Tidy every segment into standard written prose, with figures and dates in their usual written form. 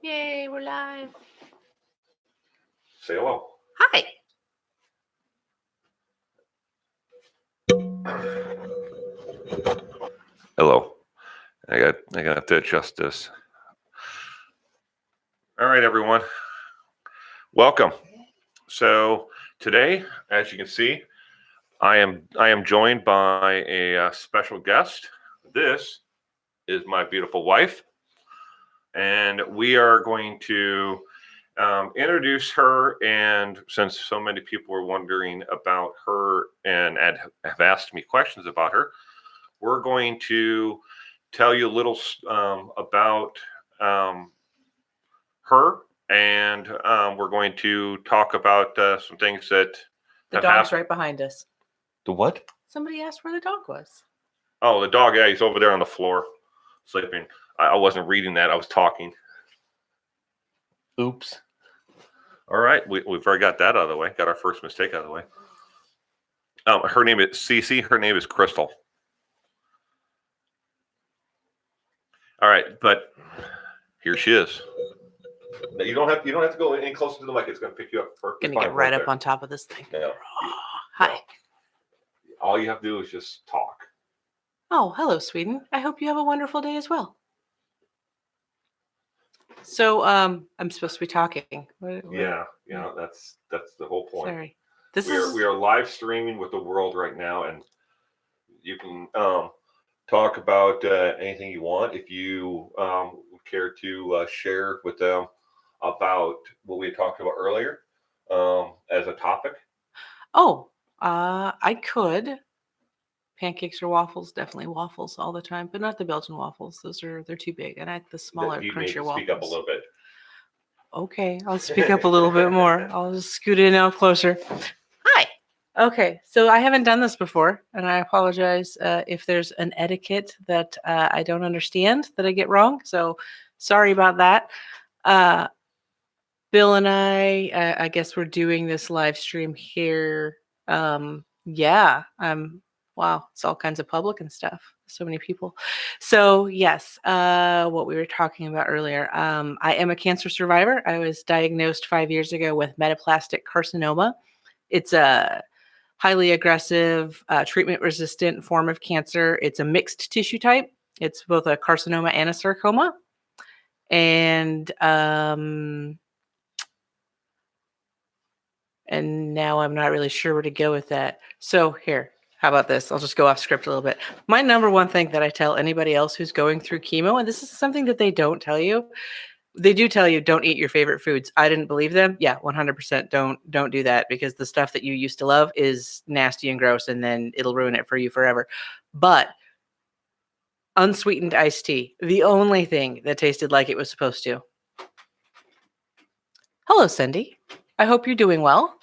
Yay, we're live. Say hello. Hi. Hello. I got to adjust this. All right, everyone. Welcome. So today, as you can see, I am joined by a special guest. This is my beautiful wife, and we are going to introduce her. And since so many people were wondering about her and have asked me questions about her, we're going to tell you a little about her, and we're going to talk about some things that The dog's right behind us. The what? Somebody asked where the dog was. Oh, the dog. Yeah, he's over there on the floor, sleeping. I wasn't reading that. I was talking. Oops. All right, we've already got that out of the way. Got our first mistake out of the way. Her name is Cece. Her name is Crystal. All right, but here she is. Now, you don't have to go any closer to the mic. It's going to pick you up. Gonna get right up on top of this thing. Yeah. Hi. All you have to do is just talk. Oh, hello, Sweden. I hope you have a wonderful day as well. So, I'm supposed to be talking. Yeah, that's the whole point. Sorry. We are live streaming with the world right now, and you can talk about anything you want. If you would care to share with them about what we talked about earlier as a topic. Oh, I could. Pancakes or waffles? Definitely waffles all the time, but not the Belgian waffles. They're too big. And I like the smaller, You crunchier need to waffles. speak up a little bit. Okay, I'll speak up a little bit more. I'll just scoot in out closer. Hi. Okay, so I haven't done this before, and I apologize if there's an etiquette that I don't understand that I get wrong. So sorry about that. Bill and I guess we're doing this live stream here. Wow, it's all kinds of public and stuff. So many people. So yes, what we were talking about earlier. I am a cancer survivor. I was diagnosed 5 years ago with metaplastic carcinoma. It's a highly aggressive, treatment-resistant form of cancer. It's a mixed tissue type. It's both a carcinoma and a sarcoma. And now I'm not really sure where to go with that. So here, how about this? I'll just go off script a little bit. My number one thing that I tell anybody else who's going through chemo, and this is something that they don't tell you. They do tell you don't eat your favorite foods. I didn't believe them. Yeah, 100% don't do that, because the stuff that you used to love is nasty and gross, and then it'll ruin it for you forever. But unsweetened iced tea, the only thing that tasted like it was supposed to. Hello, Cindy. I hope you're doing well.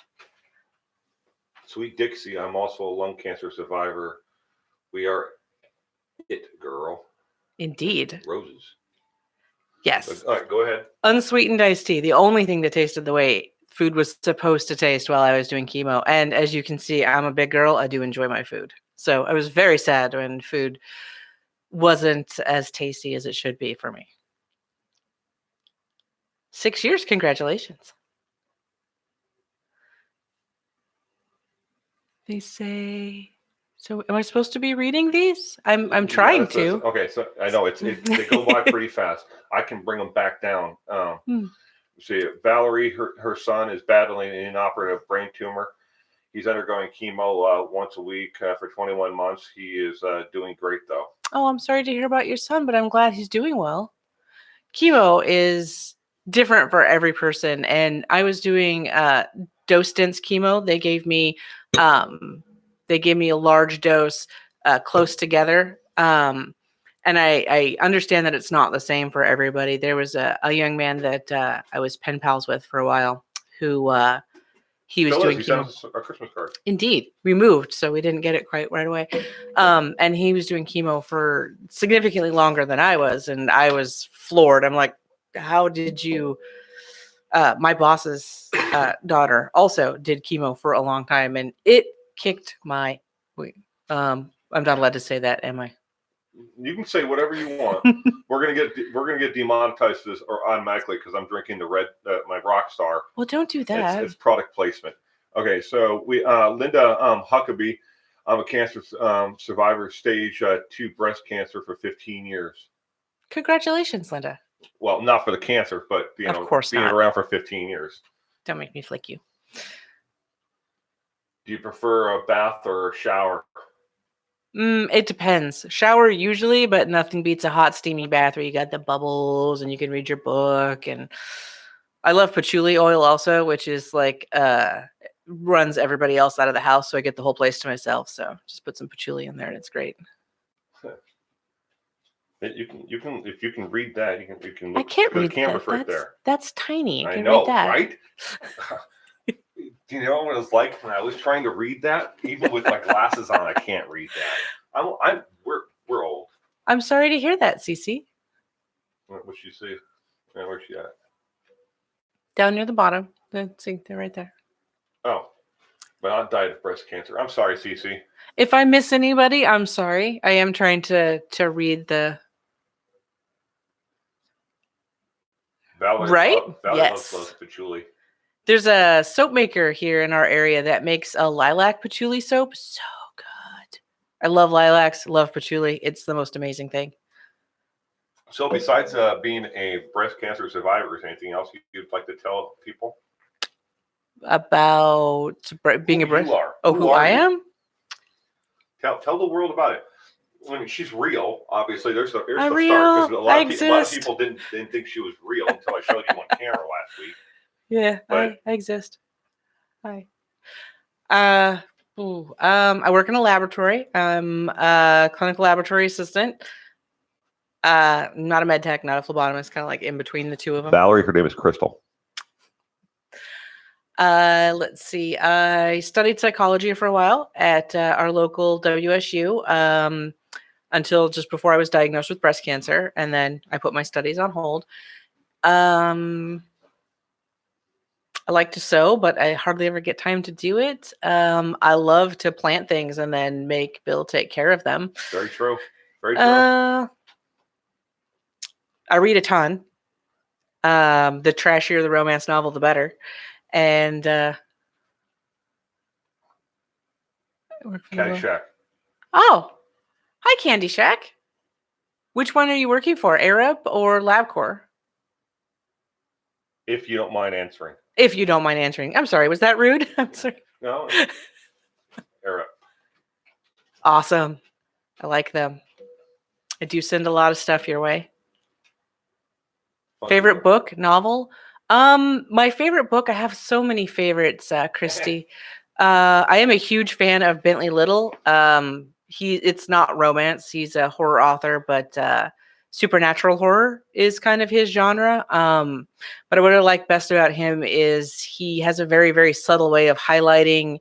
Sweet Dixie, I'm also a lung cancer survivor. We are it, girl. Indeed. Roses. Yes. All right, go ahead. Unsweetened iced tea, the only thing that tasted the way food was supposed to taste while I was doing chemo. And as you can see, I'm a big girl. I do enjoy my food. So I was very sad when food wasn't as tasty as it should be for me. 6 years, congratulations. They say, so am I supposed to be reading these? I'm trying to. Okay, so I know they go by pretty fast. I can bring them back down. See, Valerie, her son is battling an inoperative brain tumor. He's undergoing chemo once a week for 21 months. He is doing great, though. Oh, I'm sorry to hear about your son, but I'm glad he's doing well. Chemo is different for every person, and I was doing dose dense chemo. They gave me a large dose close together. And I understand that it's not the same for everybody. There was a young man that I was pen pals with for a while who he was doing chemo. He sent a Christmas card. Indeed. We moved, so we didn't get it quite right away. And he was doing chemo for significantly longer than I was, and I was floored. I'm like, how did you... my boss's daughter also did chemo for a long time, and it kicked my... I'm not allowed to say that, am I? You can say whatever you want. We're gonna get demonetized this or automatically because I'm drinking the red my Rockstar. Well, don't do that. It's product placement. Okay, so we Linda Huckabee. I'm a cancer survivor, stage 2 breast cancer for 15 years. Congratulations, Linda. Well, not for the cancer, but Of course being not. around for 15 years. Don't make me flick you. Do you prefer a bath or a shower? It depends. Shower usually, but nothing beats a hot, steamy bath where you got the bubbles and you can read your book. And I love patchouli oil also, which is like runs everybody else out of the house, so I get the whole place to myself. So just put some patchouli in there, and it's great. You can if you can read that, you can. I can't read the camera's that. right there. That's tiny. I can know, read that. right? Do you know what it was like when I was trying to read that? Even with my glasses on, I can't read that. We're old. I'm sorry to hear that, Cece. What's she see? Where's she at? Down near the bottom. See, they're right there. Oh, but I died of breast cancer. I'm sorry, Cece. If I miss anybody, I'm sorry. I am trying to read the. Valerie, right? Valerie Yes. loves patchouli. There's a soap maker here in our area that makes a lilac patchouli soap. So good. I love lilacs, love patchouli. It's the most amazing thing. So besides being a breast cancer survivor, is anything else you'd like to tell people? About being a breast? You are. Oh, who I am? Tell the world about it. I mean, she's real. Obviously, there's the start. real. Because a lot of exist. people didn't think she was real until I showed you on camera last week. Yeah, But- I exist. Hi. I work in a laboratory. I'm a clinical laboratory assistant. Not a med tech, not a phlebotomist, kind of like in between the two of them. Valerie, her name is Crystal. Let's see. I studied psychology for a while at our local WSU until just before I was diagnosed with breast cancer, and then I put my studies on hold. I like to sew, but I hardly ever get time to do it. I love to plant things and then make Bill take care of them. Very true. Very true. I read a ton. The trashier the romance novel, the better. And Caddyshack. Oh, hi, Candy Shack. Which one are you working for, Arab or LabCorp? If you don't mind answering. If you don't mind answering. I'm sorry, was that rude? I'm sorry. No. Arab. Awesome. I like them. I do send a lot of stuff your way. Favorite book, novel? My favorite book, I have so many favorites, Christy. I am a huge fan of Bentley Little. It's not romance. He's a horror author, but supernatural horror is kind of his genre. But what I like best about him is he has a very, very subtle way of highlighting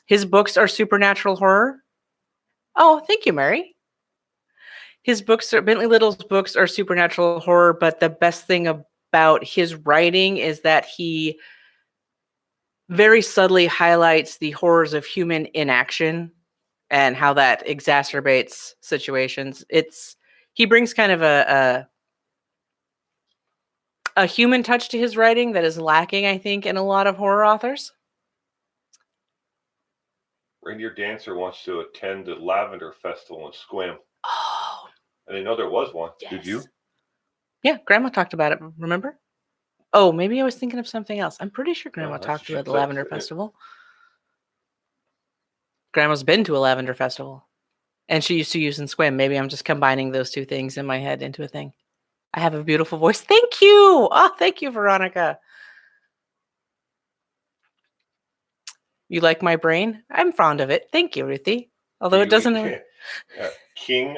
his books are supernatural horror. Oh, thank you, Mary. Bentley Little's books are supernatural horror, but the best thing about his writing is that he very subtly highlights the horrors of human inaction and how that exacerbates situations. He brings kind of a human touch to his writing that is lacking, I think, in a lot of horror authors. Reindeer Dancer wants to attend the Lavender Festival in Sequim. Oh, I didn't know there was one. yes. Did you? Yeah, Grandma talked about it, remember? Oh, maybe I was thinking of something else. I'm pretty sure Grandma that's talked about the true. Lavender Festival. Grandma's been to a Lavender Festival. And she used to use and swim. Maybe I'm just combining those two things in my head into a thing. I have a beautiful voice. Thank you. Oh, thank you, Veronica. You like my brain? I'm fond of it. Thank you, Ruthie. Although it doesn't. King.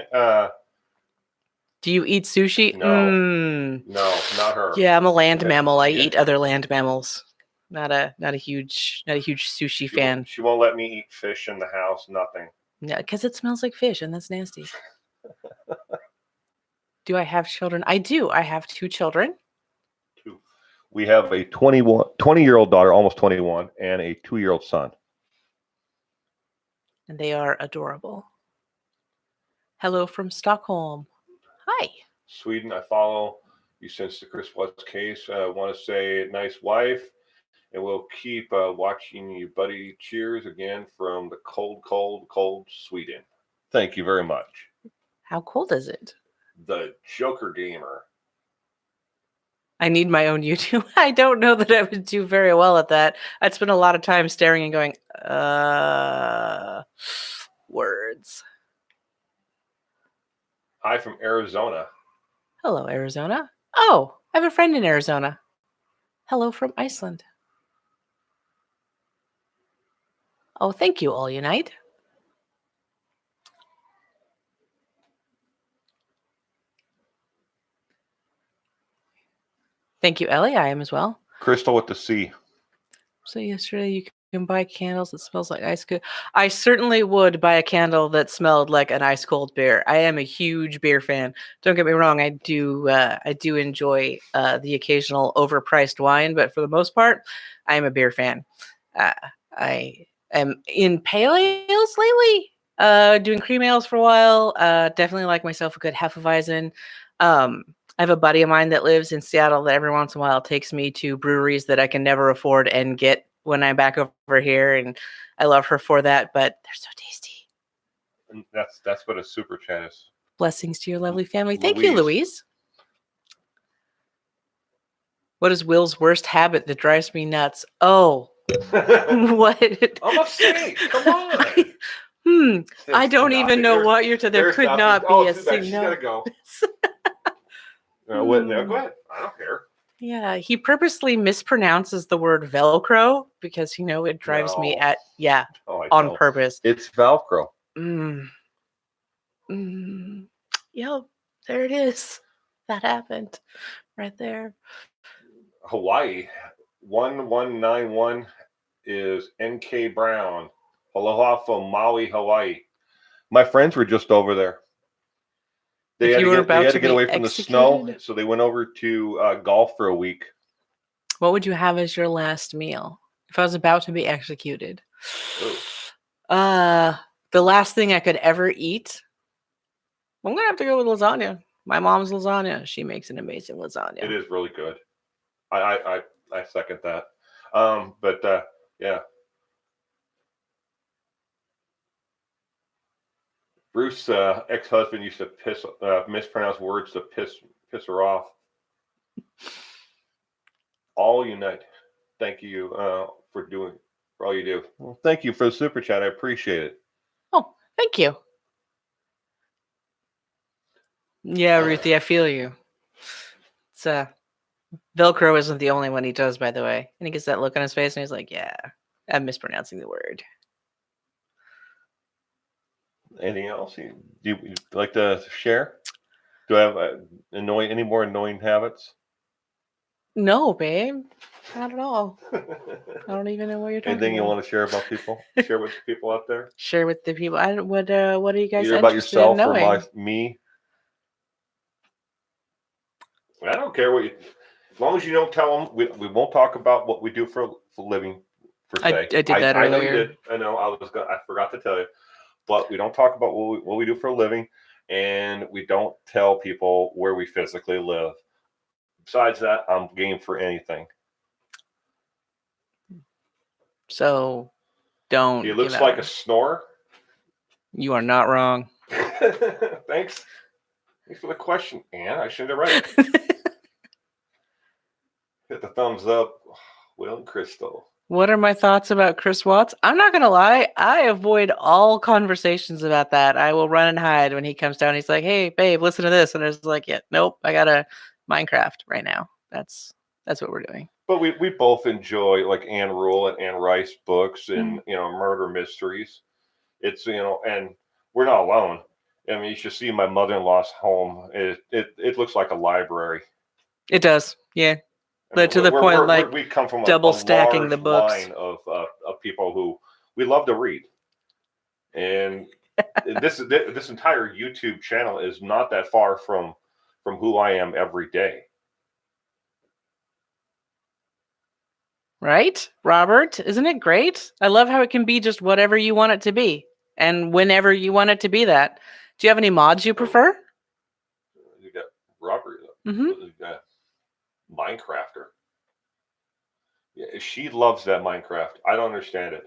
Do you eat sushi? No. No, not her. Yeah, I'm a land mammal. I eat other land mammals. Not a huge sushi fan. She won't let me eat fish in the house. Nothing. Yeah, because it smells like fish and that's nasty. Do I have children? I do. I have 2 children. 2. We have a 20-year-old daughter, almost 21, and a 2-year-old son. And they are adorable. Hello from Stockholm. Hi. Sweden, I follow you since the Chris Watts case. I want to say nice wife, and we'll keep watching you, buddy. Cheers again from the cold Sweden. Thank you very much. How cold is it? The Joker Gamer. I need my own YouTube. I don't know that I would do very well at that. I'd spend a lot of time staring and going, words. Hi from Arizona. Hello, Arizona. Oh, I have a friend in Arizona. Hello from Iceland. Oh, thank you, All Unite. Thank you, Ellie. I am as well. Crystal with the C. So yesterday you can buy candles that smells like ice cold. I certainly would buy a candle that smelled like an ice cold beer. I am a huge beer fan. Don't get me wrong. I do enjoy the occasional overpriced wine, but for the most part, I am a beer fan. I am in pale ales lately. Doing cream ales for a while. Definitely like myself a good Hefeweizen. I have a buddy of mine that lives in Seattle that every once in a while takes me to breweries that I can never afford and get when I'm back over here, and I love her for that, but they're so tasty. And that's what a super chat is. Blessings to your lovely family. Thank you, Louise. What is Will's worst habit that drives me nuts? Oh, what? I'm upset. Come on. I don't even know what you're to. There could nothing. not be a She's gotta go. No, go ahead. I don't care. Yeah, he purposely mispronounces the word Velcro because it drives me at on purpose. It's Velcro. Yep, there it is. That happened right there. Hawaii 1191 is NK Brown. Aloha from Maui, Hawaii. My friends were just over there. They had to get away from the snow, so they went over to golf for a week. What would you have as your last meal if I was about to be executed? The last thing I could ever eat, I'm gonna have to go with lasagna. My mom's lasagna. She makes an amazing lasagna. It is really good. I second that. Yeah. Bruce's ex-husband used to mispronounce words to piss her off. All Unite. Thank you for all you do. Well, thank you for the super chat. I appreciate it. Oh, thank you. Yeah, Ruthie, I feel you. It's Velcro isn't the only one he does, by the way. And he gets that look on his face and he's like, yeah, I'm mispronouncing the word. Anything else you like to share? Do I have any more annoying habits? No, babe. Not at all. I don't even know what you're talking Anything about. you want to share about people? Share with the people out there? Share with the people. What are you guys either about yourself in knowing? or me? I don't care what as long as you don't tell them. We won't talk about what we do for a living. I did that earlier. I know you did. I know. I forgot to tell you, but we don't talk about what we do for a living, and we don't tell people where we physically live. Besides that, I'm game for anything. So, don't. He looks like a snorer. You are not wrong. Thanks for the question, Ann. I shouldn't have read it. Hit the thumbs up, Will and Crystal. What are my thoughts about Chris Watts? I'm not going to lie. I avoid all conversations about that. I will run and hide when he comes down. He's like, hey, babe, listen to this. And I was like, yeah, nope, I got a Minecraft right now. That's what we're doing. But we both enjoy like Anne Rule and Anne Rice books and, murder mysteries. It's, and we're not alone. I mean, you should see my mother-in-law's home. It looks like a library. It does. Yeah. But to the point, we come from double stacking the books. Line of people who we love to read, and this entire YouTube channel is not that far from who I am every day. Right, Robert? Isn't it great? I love how it can be just whatever you want it to be, and whenever you want it to be that. Do you have any mods you prefer? You got Robert, Mm-hmm. you got Minecrafter. Yeah, she loves that Minecraft. I don't understand it.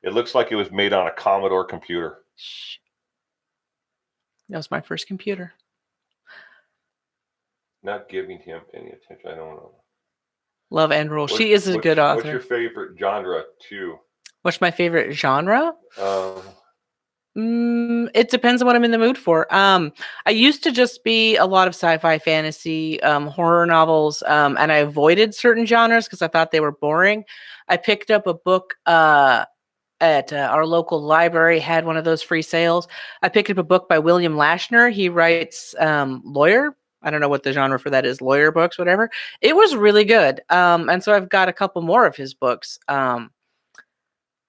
It looks like it was made on a Commodore computer. Shh. That was my first computer. Not giving him any attention. I don't know. Love and rule. She is a good author. What's your favorite genre too? What's my favorite genre? Um, It depends on what I'm in the mood for. I used to just be a lot of sci-fi, fantasy, horror novels, and I avoided certain genres because I thought they were boring. I picked up a book at our local library, had one of those free sales. I picked up a book by William Lashner. He writes lawyer. I don't know what the genre for that is, lawyer books, whatever. It was really good. And so I've got a couple more of his books.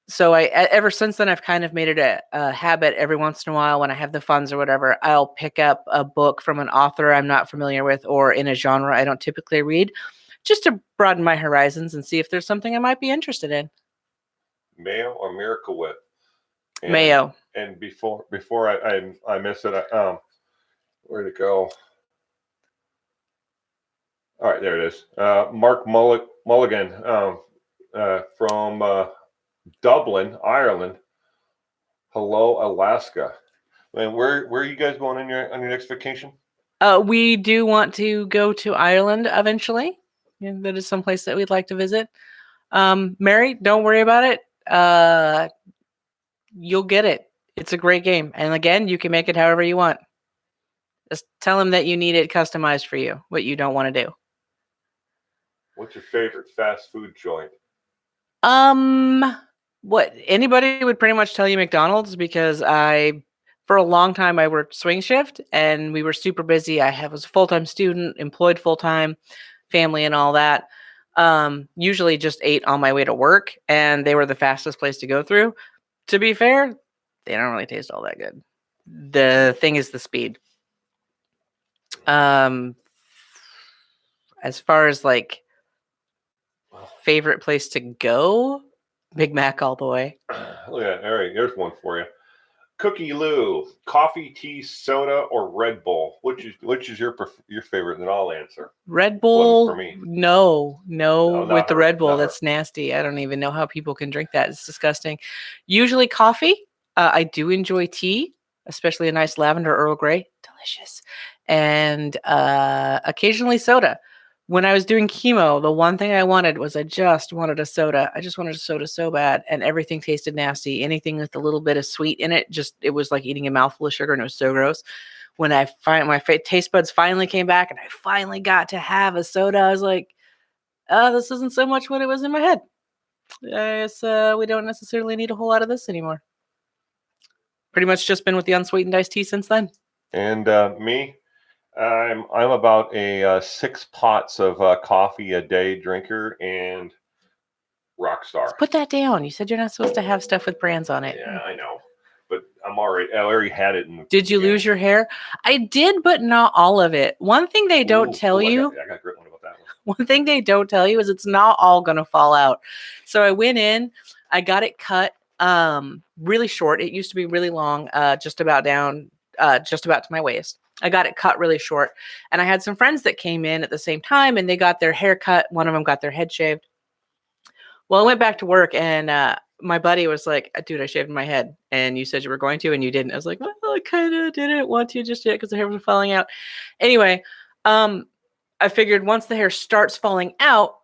So ever since then, I've kind of made it a habit every once in a while when I have the funds or whatever, I'll pick up a book from an author I'm not familiar with or in a genre I don't typically read, just to broaden my horizons and see if there's something I might be interested in. Mayo or Miracle Whip? Mayo. And before I miss it, where'd it go? All right, there it is. Mark Mulligan from Dublin, Ireland. Hello, Alaska. And where are you guys going on your next vacation? We do want to go to Ireland eventually. Yeah, that is someplace that we'd like to visit. Mary, don't worry about it. You'll get it. It's a great game. And again, you can make it however you want. Just tell them that you need it customized for you, what you don't want to do. What's your favorite fast food joint? What anybody would pretty much tell you McDonald's because for a long time I worked swing shift and we were super busy. Was a full-time student, employed full-time, family and all that. Usually just ate on my way to work and they were the fastest place to go through. To be fair, they don't really taste all that good. The thing is the speed. As far as like favorite place to go, Big Mac all the way. Look at that. All right, here's one for you. Cookie Lou, coffee, tea, soda, or Red Bull? Which is your favorite? Then I'll answer. Red Bull. For me. No, with the Red Bull. That's her. nasty. I don't even know how people can drink that. It's disgusting. Usually coffee. I do enjoy tea, especially a nice lavender Earl Grey. Delicious. And occasionally soda. When I was doing chemo, the one thing I wanted was I just wanted a soda. I just wanted a soda so bad, and everything tasted nasty. Anything with a little bit of sweet in it, it was like eating a mouthful of sugar, and it was so gross. When my taste buds finally came back, and I finally got to have a soda, I was like, this isn't so much what it was in my head. I guess we don't necessarily need a whole lot of this anymore. Pretty much just been with the unsweetened iced tea since then. And me, I'm about a 6 pots of coffee a day drinker and Rockstar. Put that down. You said you're not supposed to have stuff with brands on it. Yeah, I know, but I already had it. Did you lose your hair? I did, but not all of it. One thing they don't tell you. I got a great one about that one. One thing they don't tell you is it's not all gonna fall out. So I went in, I got it cut really short. It used to be really long, just about to my waist. I got it cut really short. And I had some friends that came in at the same time and they got their hair cut. One of them got their head shaved. Well, I went back to work and my buddy was like, dude, I shaved my head. And you said you were going to and you didn't. I was like, well, I kind of didn't want to just yet because the hair was falling out. Anyway, I figured once the hair starts falling out,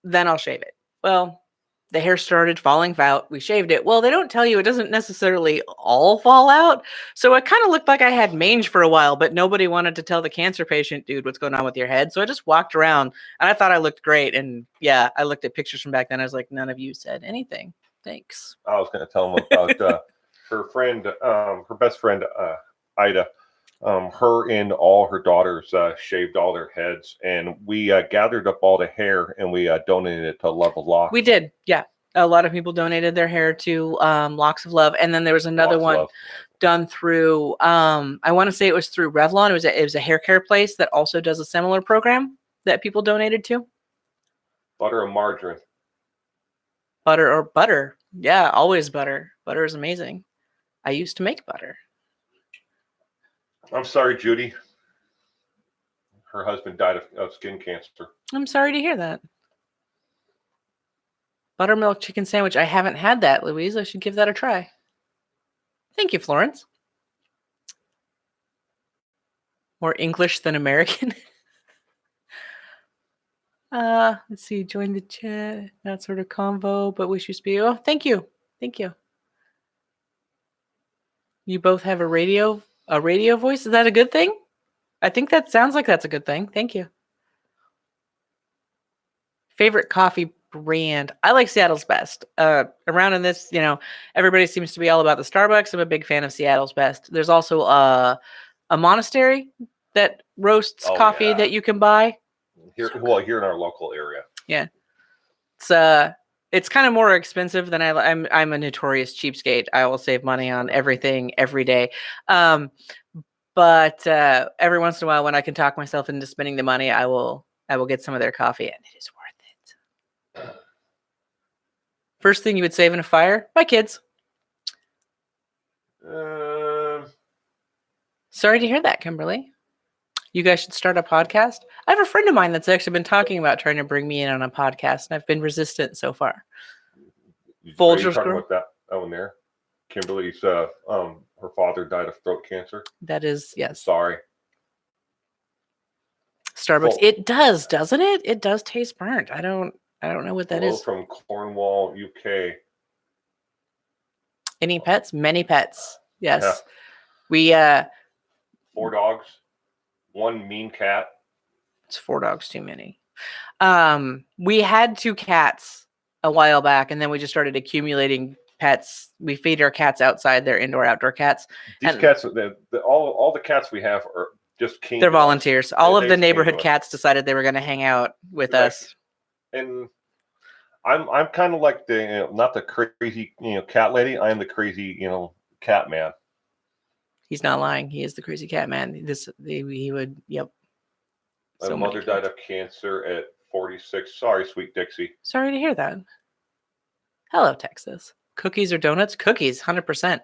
then I'll shave it. Well, the hair started falling out. We shaved it. Well, they don't tell you it doesn't necessarily all fall out. So it kind of looked like I had mange for a while, but nobody wanted to tell the cancer patient, dude, what's going on with your head. So I just walked around and I thought I looked great. And yeah, I looked at pictures from back then. I was like, none of you said anything. Thanks. I was going to tell them about her friend, her best friend, Ida. Her and all her daughters shaved all their heads, and we gathered up all the hair and we donated it to Love of Locks. We did, yeah. A lot of people donated their hair to Locks of Love, and then there was another one done through. I want to say it was through Revlon. It was a hair care place that also does a similar program that people donated to. Butter and margarine. Butter. Yeah, always butter. Butter is amazing. I used to make butter. I'm sorry, Judy. Her husband died of skin cancer. I'm sorry to hear that. Buttermilk chicken sandwich. I haven't had that, Louise. I should give that a try. Thank you, Florence. More English than American. Let's see. Join the chat. That sort of convo, but wish you speed. Oh, thank you. Thank you. You both have a radio voice. Is that a good thing? I think that sounds like that's a good thing. Thank you. Favorite coffee brand? I like Seattle's Best. Around in this, everybody seems to be all about the Starbucks. I'm a big fan of Seattle's Best. There's also a monastery that roasts coffee that you can buy. Here in our local area. Yeah. It's kind of more expensive than I'm a notorious cheapskate. I will save money on everything every day. But every once in a while, when I can talk myself into spending the money, I will get some of their coffee, and it is worth it. First thing you would save in a fire? My kids. Sorry to hear that, Kimberly. You guys should start a podcast. I have a friend of mine that's actually been talking about trying to bring me in on a podcast, and I've been resistant so far. Folgers Girl. About that one there. Kimberly's her father died of throat cancer. That is, yes. Sorry. Starbucks. It does, doesn't it? It does taste burnt. I don't know what that is. From Cornwall, UK. Any pets? Many pets. Yes. Yeah. We 4 dogs, 1 mean cat. It's 4 dogs too many. We had 2 cats a while back, and then we just started accumulating pets. We feed our cats outside. They're indoor-outdoor cats. These cats, all the cats we have are just king. They're volunteers. All of the neighborhood cats decided they were going to hang out with us. And I'm kind of like the not the crazy cat lady. I am the crazy cat man. He's not lying. He is the crazy cat man. He would. Yep. My mother died of cancer at 46. Sorry, sweet Dixie. Sorry to hear that. Hello, Texas. Cookies or donuts? Cookies, 100%.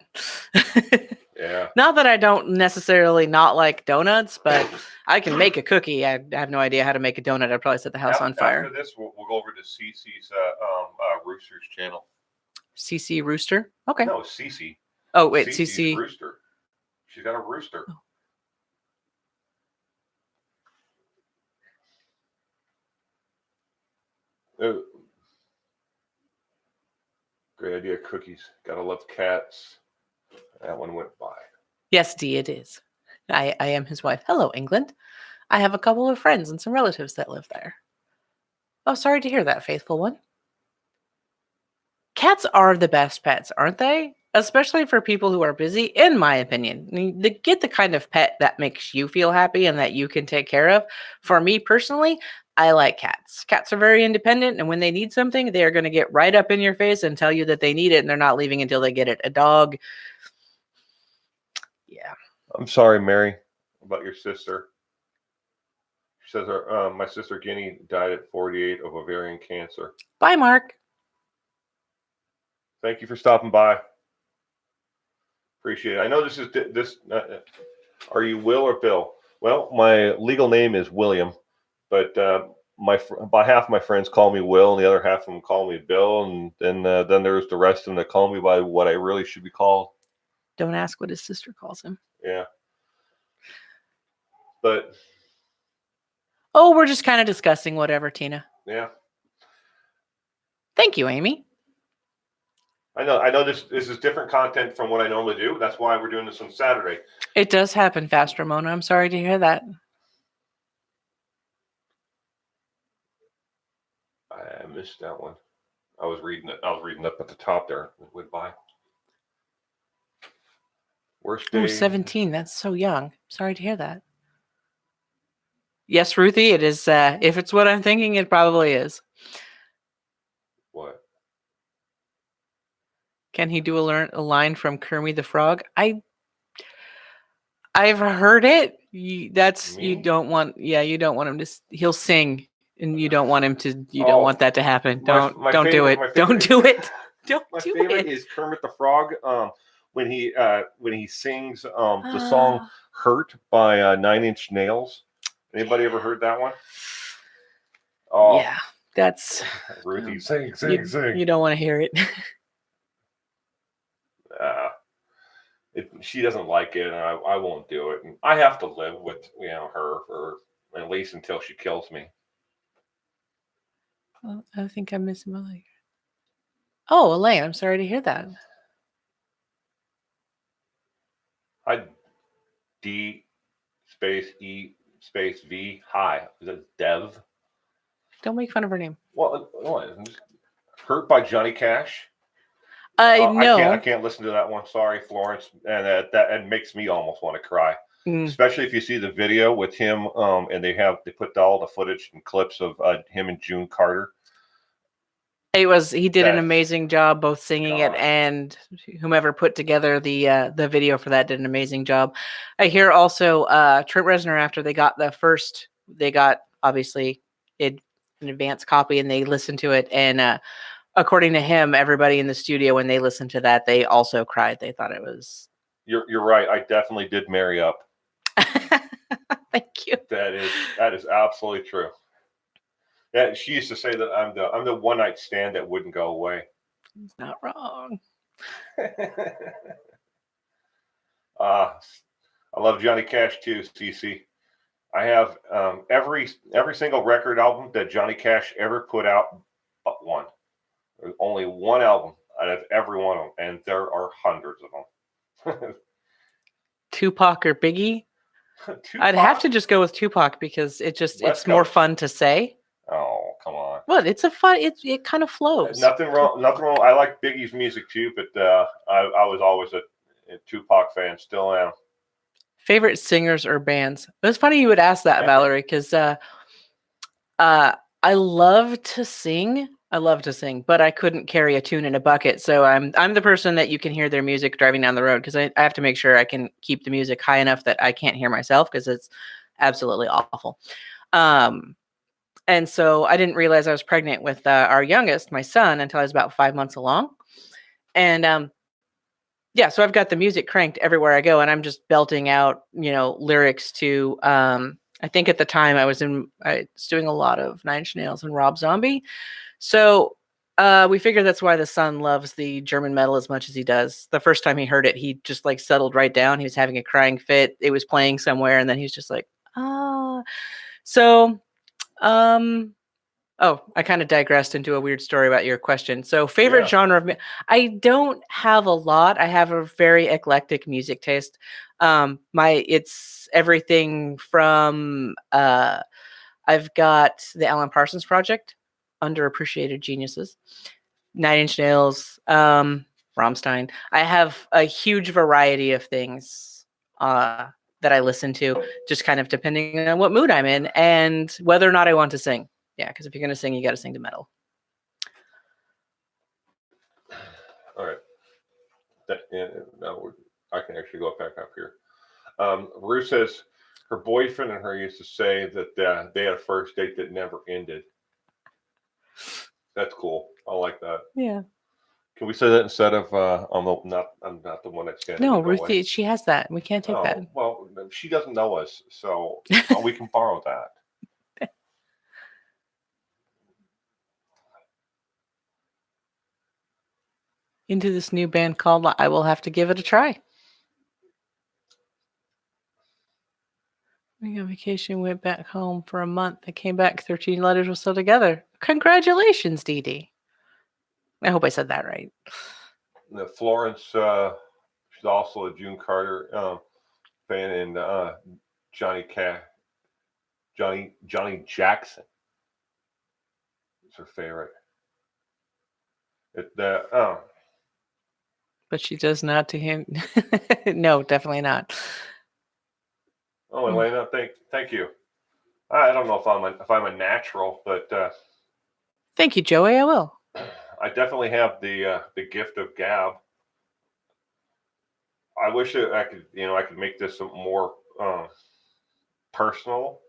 Yeah. Not that I don't necessarily not like donuts, but I can make a cookie. I have no idea how to make a donut. I'd probably set the house on fire. After this, we'll go over to Cece's Rooster's channel. CC Rooster? Okay. No, Cece. Oh, wait, Cece's CC. Rooster. She's got a rooster. Oh. Great idea, cookies. Gotta love cats. That one went by. Yes, Dee, it is. I am his wife. Hello, England. I have a couple of friends and some relatives that live there. Oh, sorry to hear that, faithful one. Cats are the best pets, aren't they? Especially for people who are busy, in my opinion. I mean, get the kind of pet that makes you feel happy and that you can take care of. For me personally, I like cats. Cats are very independent, and when they need something, they are going to get right up in your face and tell you that they need it, and they're not leaving until they get it. A dog, yeah. I'm sorry, Mary, about your sister. She says my sister Guinea died at 48 of ovarian cancer. Bye, Mark. Thank you for stopping by. Appreciate it. I know this is are you Will or Bill? Well, my legal name is William, but about half my friends call me Will, and the other half of them call me Bill, and then there's the rest of them that call me by what I really should be called. Don't ask what his sister calls him. Yeah. But. Oh, we're just kind of discussing whatever, Tina. Yeah. Thank you, Amy. I know this is different content from what I normally do. That's why we're doing this on Saturday. It does happen fast, Ramona. I'm sorry to hear that. I missed that one. I was reading up at the top there. It went by. Worst day. 17. That's so young. Sorry to hear that. Yes, Ruthie, it is. If it's what I'm thinking, it probably is. What? Can he do a line from Kermit the Frog? I've heard it. You don't want him to. He'll sing, and you don't want him to. You don't want that to happen. Don't do it. Don't do it. Don't do it. My favorite is Kermit the Frog. When he sings the song Hurt by Nine Inch Nails. Anybody ever heard that one? Oh, Yeah, that's Ruthie, sing, you, sing. you don't want to hear it. Uh, she doesn't like it, and I won't do it. And I have to live with her for at least until she kills me. Well, I think I'm missing my leg. Oh, Elaine, I'm sorry to hear that. I D space E space V. Hi, is it Dev? Don't make fun of her name. Well, Hurt by Johnny Cash. I No. can't listen to that one. Sorry, Florence, and that makes me almost want to cry. Especially if you see the video with him, and they put all the footage and clips of him and June Carter. He did an amazing job both singing it, and whomever put together the video for that did an amazing job. I hear also Trent Reznor, after they got obviously an advanced copy and they listened to it, and according to him, everybody in the studio, when they listened to that, they also cried. They thought it was. You're right. I definitely did marry up. Thank you. That is absolutely true. Yeah, she used to say that I'm the one night stand that wouldn't go away. It's not wrong. I love Johnny Cash too, CC. I have every single record album that Johnny Cash ever put out, but one. There's only one album out of every one of them, and there are hundreds of them. Tupac or Biggie? I'd have to just go with Tupac because it's more fun to say. Oh, come on. Well, it's a fun. It kind of flows. Nothing wrong. I like Biggie's music too, but I was always a Tupac fan. Still am. Favorite singers or bands? It was funny you would ask that, Valerie, because I love to sing. But I couldn't carry a tune in a bucket. So I'm the person that you can hear their music driving down the road, because I have to make sure I can keep the music high enough that I can't hear myself, because it's absolutely awful. And so I didn't realize I was pregnant with our youngest, my son, until I was about 5 months along. And yeah, so I've got the music cranked everywhere I go, and I'm just belting out, lyrics to. I think at the time I was doing a lot of Nine Inch Nails and Rob Zombie. So we figured that's why the son loves the German metal as much as he does. The first time he heard it, he just settled right down. He was having a crying fit. It was playing somewhere, and then he was just like, ah. So, I kind of digressed into a weird story about your question. So favorite genre of I don't have a lot. I have a very eclectic music taste. It's everything from I've got the Alan Parsons Project, underappreciated geniuses, Nine Inch Nails, Rammstein. I have a huge variety of things that I listen to, just kind of depending on what mood I'm in and whether or not I want to sing. Yeah, because if you're going to sing, you got to sing to metal. All right. Now I can actually go back up here. Ruth says her boyfriend and her used to say that they had a first date that never ended. That's cool. I like that. Yeah. Can we say that instead of I'm not the one that's no, Ruthie, she has that. We can't take that. Well, she doesn't know us, so we can borrow that. Into this new band called I Will Have to Give It a Try. We got vacation, went back home for a month. I came back, 13 letters were still together. Congratulations, Dee Dee. I hope I said that right. Florence, she's also a June Carter fan, and Johnny Jackson is her favorite. But she does not to him. No, definitely not. Oh, Elena, thank you. I don't know if I'm a natural, but thank you, Joey. I will. I definitely have the gift of gab. I wish I could make this more personal.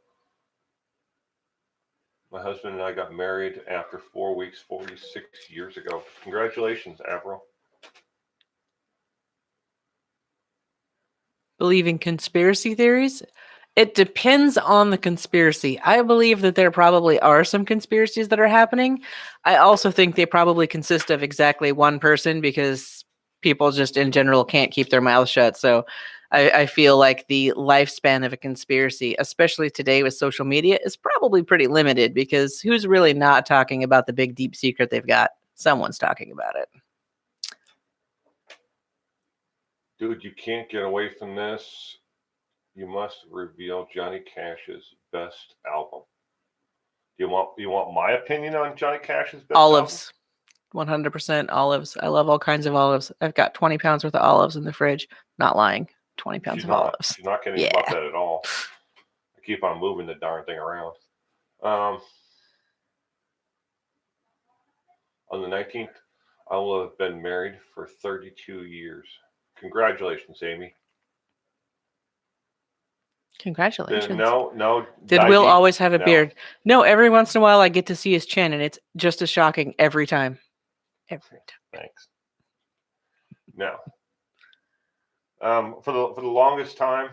My husband and I got married after 4 weeks, 46 years ago. Congratulations, Avril. believe in conspiracy theories. It depends on the conspiracy. I believe that there probably are some conspiracies that are happening. I also think they probably consist of exactly one person because people just in general can't keep their mouths shut. So I feel like the lifespan of a conspiracy, especially today with social media, is probably pretty limited because who's really not talking about the big deep secret they've got? Someone's talking about it. Dude, you can't get away from this. You must reveal Johnny Cash's best album. You want my opinion on Johnny Cash's best Olives. 100% olives. I love all kinds of olives. I've got 20 pounds worth of olives in the fridge. Not lying. 20 pounds of olives. She's not kidding about that at all. I keep on moving the darn thing around. On the 19th, I will have been married for 32 years. Congratulations, Amy. Congratulations. No. Did Will always have a beard? No, every once in a while I get to see his chin, and it's just as shocking every time. Every time. Thanks. No. For the longest time,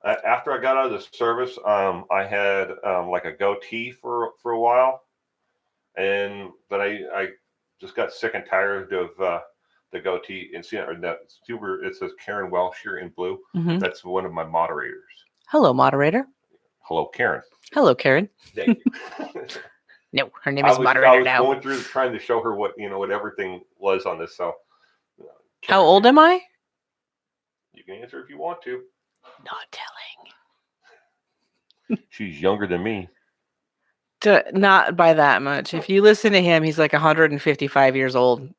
after I got out of the service, I had like a goatee for a while, and then I just got sick and tired of the goatee. And see that super. It says Karen Welsh here in blue. Mm-hmm. That's one of my moderators. Hello, moderator. Hello, Karen. Hello, Karen. Thank you. No, her name is moderator I was now. going through trying to show her what everything was on this. So, how old am I? You can answer if you want to. Not telling. She's younger than me. Not by that much. If you listen to him, he's like 155 years old.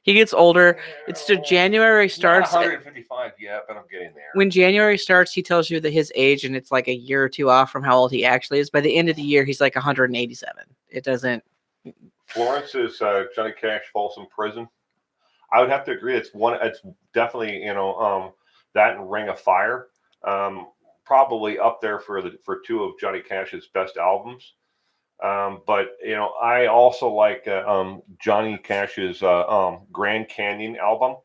He gets older. It's to January starts. Not 155 yet, but I'm getting there. When January starts, he tells you that his age, and it's like a year or two off from how old he actually is. By the end of the year, he's like 187. It doesn't. Florence is Johnny Cash Folsom Prison. I would have to agree. It's definitely that and Ring of Fire, probably up there for two of Johnny Cash's best albums. But I also like Johnny Cash's Grand Canyon album.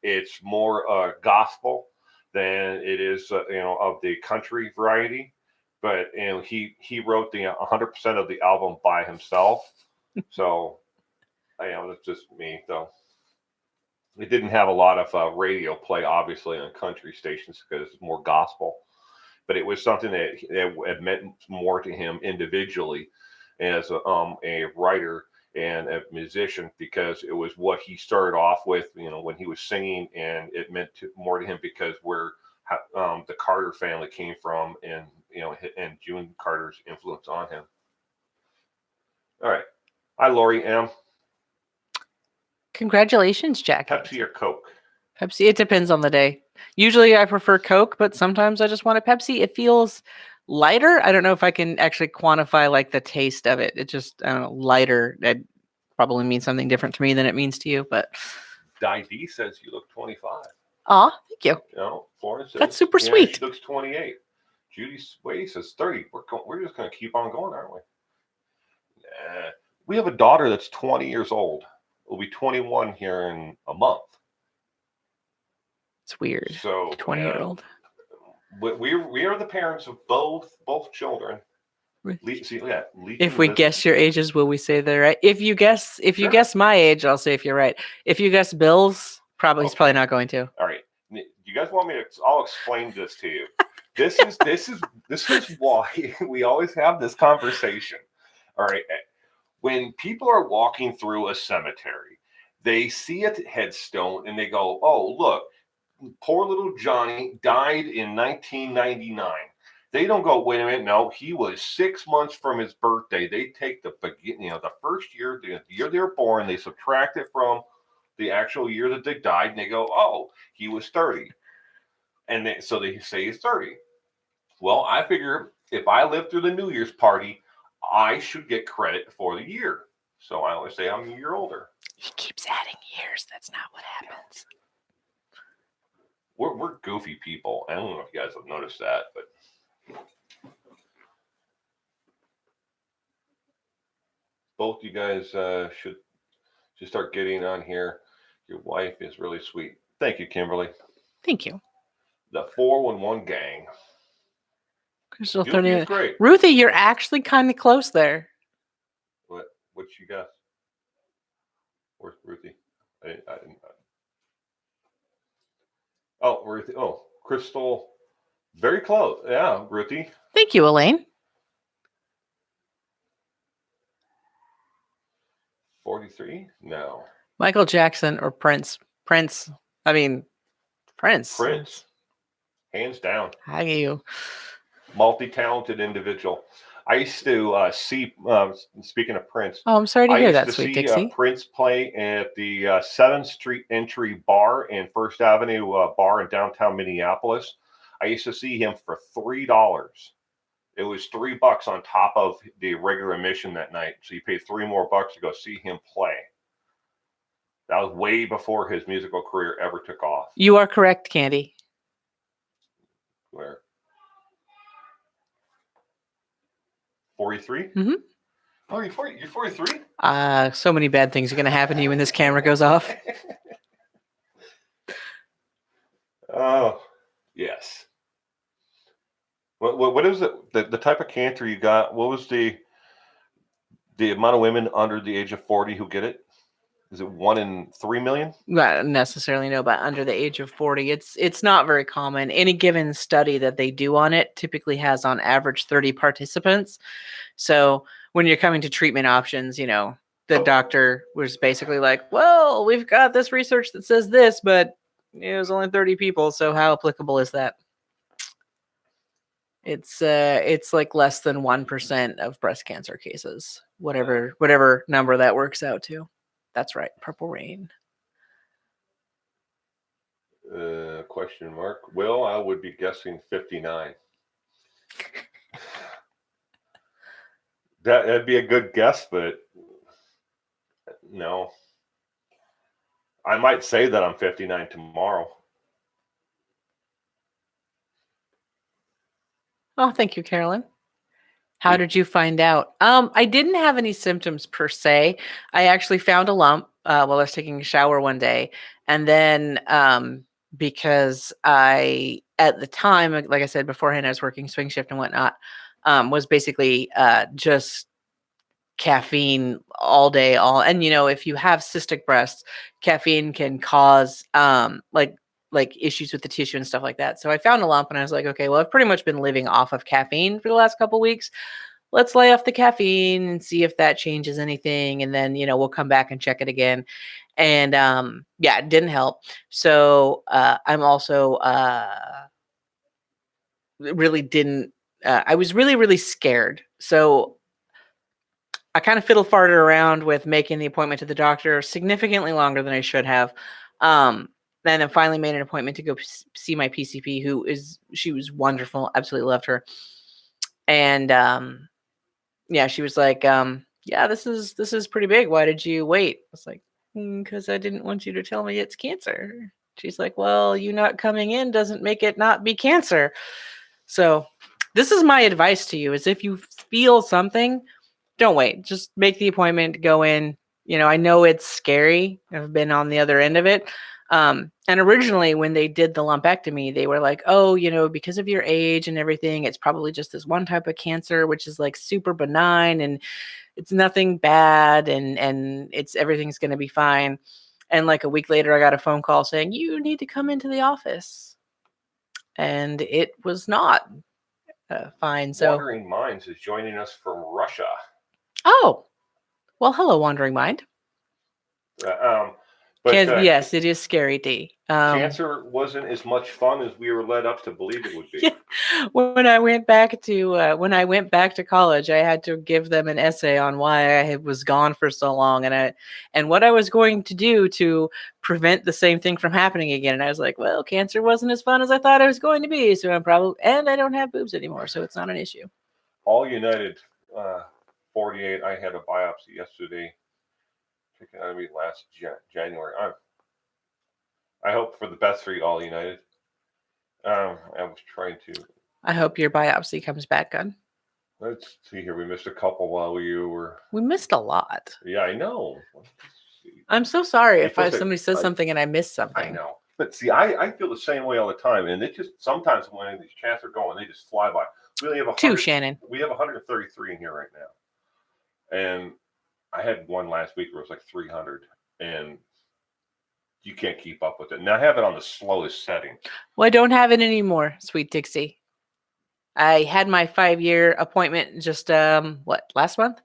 It's more gospel than it is of the country variety. But he wrote the 100% of the album by himself. So that's just me though. It didn't have a lot of radio play, obviously, on country stations because it's more gospel. But it was something that meant more to him individually as a writer and a musician, because it was what he started off with, when he was singing, and it meant more to him because where the Carter family came from, and and June Carter's influence on him. All right. Hi, Lori M. Congratulations, Jack. Pepsi or Coke? Pepsi. It depends on the day. Usually I prefer Coke, but sometimes I just want a Pepsi. It feels lighter. I don't know if I can actually quantify like the taste of it. It just, I don't know, lighter. That probably means something different to me than it means to you, but. D says you look 25. Aw, thank you. Florence says, that's super sweet. She looks 28. Judy Sway says 30. We're just going to keep on going, aren't we? We have a daughter that's 20 years old. Will be 21 here in a month. It's weird. So 20-year-old. We are the parents of both children. If we guess your ages, will we say they're right? If you guess my age, I'll say if you're right. If you guess Bill's, he's probably not going to. All right. You guys want me to? I'll explain this to you. This is why we always have this conversation. All right. When people are walking through a cemetery, they see a headstone and they go, "Oh, look, poor little Johnny died in 1999." They don't go, "Wait a minute, no, he was 6 months from his birthday." They take the beginning, the first year, the year they were born, they subtract it from the actual year that they died, and they go, "Oh, he was 30," and so they say he's 30. Well, I figure if I live through the New Year's party, I should get credit for the year. So I always say I'm a year older. He keeps adding years. That's not what happens. We're goofy people. I don't know if you guys have noticed that, but both you guys should start getting on here. Your wife is really sweet. Thank you, Kimberly. Thank you. The 411 gang. Crystal Julie is 30. great. Ruthie, you're actually kind of close there. What you got? Where's Ruthie? I didn't. Oh, Ruthie. Oh, Crystal. Very close. Yeah, Ruthie. Thank you, Elaine. 43? No. Michael Jackson or Prince? Prince. I mean, Prince. Prince. Hands down. How do you? Multi-talented individual. I used to see, speaking of Prince, Oh, I'm sorry to I hear used that, to sweet see Dixie. Prince play at the 7th Street Entry Bar in First Avenue Bar in downtown Minneapolis. I used to see him for $3. It was $3 on top of the regular admission that night. So you pay $3 more to go see him play. That was way before his musical career ever took off. You are correct, Candy. Where? 43? Mm-hmm. Oh, you're 43? So many bad things are going to happen to you when this camera goes off. Oh, yes. What is it? The type of cancer you got? What was the amount of women under the age of 40 who get it? Is it 1 in 3 million? Not necessarily know, but under the age of 40, it's not very common. Any given study that they do on it typically has on average 30 participants. So when you're coming to treatment options, you know, the doctor was basically like, well, we've got this research that says this, but it was only 30 people. So how applicable is that? It's like less than 1% of breast cancer cases, whatever number that works out to. That's right. Purple Rain. Question mark. Well, I would be guessing 59. That'd be a good guess, but no. I might say that I'm 59 tomorrow. Oh, thank you, Carolyn. How did you find out? I didn't have any symptoms per se. I actually found a lump while I was taking a shower one day. And then because at the time, like I said beforehand, I was working swing shift and whatnot, was basically just caffeine all day, and if you have cystic breasts, caffeine can cause like issues with the tissue and stuff like that. So I found a lump and I was like, okay, well, I've pretty much been living off of caffeine for the last couple weeks. Let's lay off the caffeine and see if that changes anything. And then, we'll come back and check it again. And yeah, it didn't help. So I'm also really didn't, I was really, really scared. So I kind of fiddle farted around with making the appointment to the doctor significantly longer than I should have. And then finally made an appointment to go see my PCP, she was wonderful. Absolutely loved her. And yeah, she was like, yeah, this is pretty big. Why did you wait? I was like, because I didn't want you to tell me it's cancer. She's like, well, you not coming in doesn't make it not be cancer. So this is my advice to you, is if you feel something, don't wait. Just make the appointment, go in. I know it's scary. I've been on the other end of it. And originally when they did the lumpectomy, they were like, oh, because of your age and everything, it's probably just this one type of cancer, which is like super benign and it's nothing bad. And everything's going to be fine. And like a week later, I got a phone call saying, you need to come into the office. And it was not fine. So Wandering Minds is joining us from Russia. Oh, well, hello, Wandering Mind. Yes, it is scary, D. Cancer wasn't as much fun as we were led up to believe it would be. Yeah. When I went back to college, I had to give them an essay on why I was gone for so long, and what I was going to do to prevent the same thing from happening again. And I was like, well, cancer wasn't as fun as I thought it was going to be, so and I don't have boobs anymore, so it's not an issue. All United 48. I had a biopsy yesterday. Taken out of me last January. I hope for the best for you, All United. I was trying to. I hope your biopsy comes back good. Let's see here. We missed a couple while you were. We missed a lot. Yeah, I know. I'm so sorry if somebody says something and I missed something. I know. But see, I feel the same way all the time, and it just sometimes when these chats are going, they just fly by. We only have 2, Shannon. We have 133 in here right now, and I had one last week where it was like 300, and you can't keep up with it. And I have it on the slowest setting. Well, I don't have it anymore, sweet Dixie. I had my 5-year appointment just last month?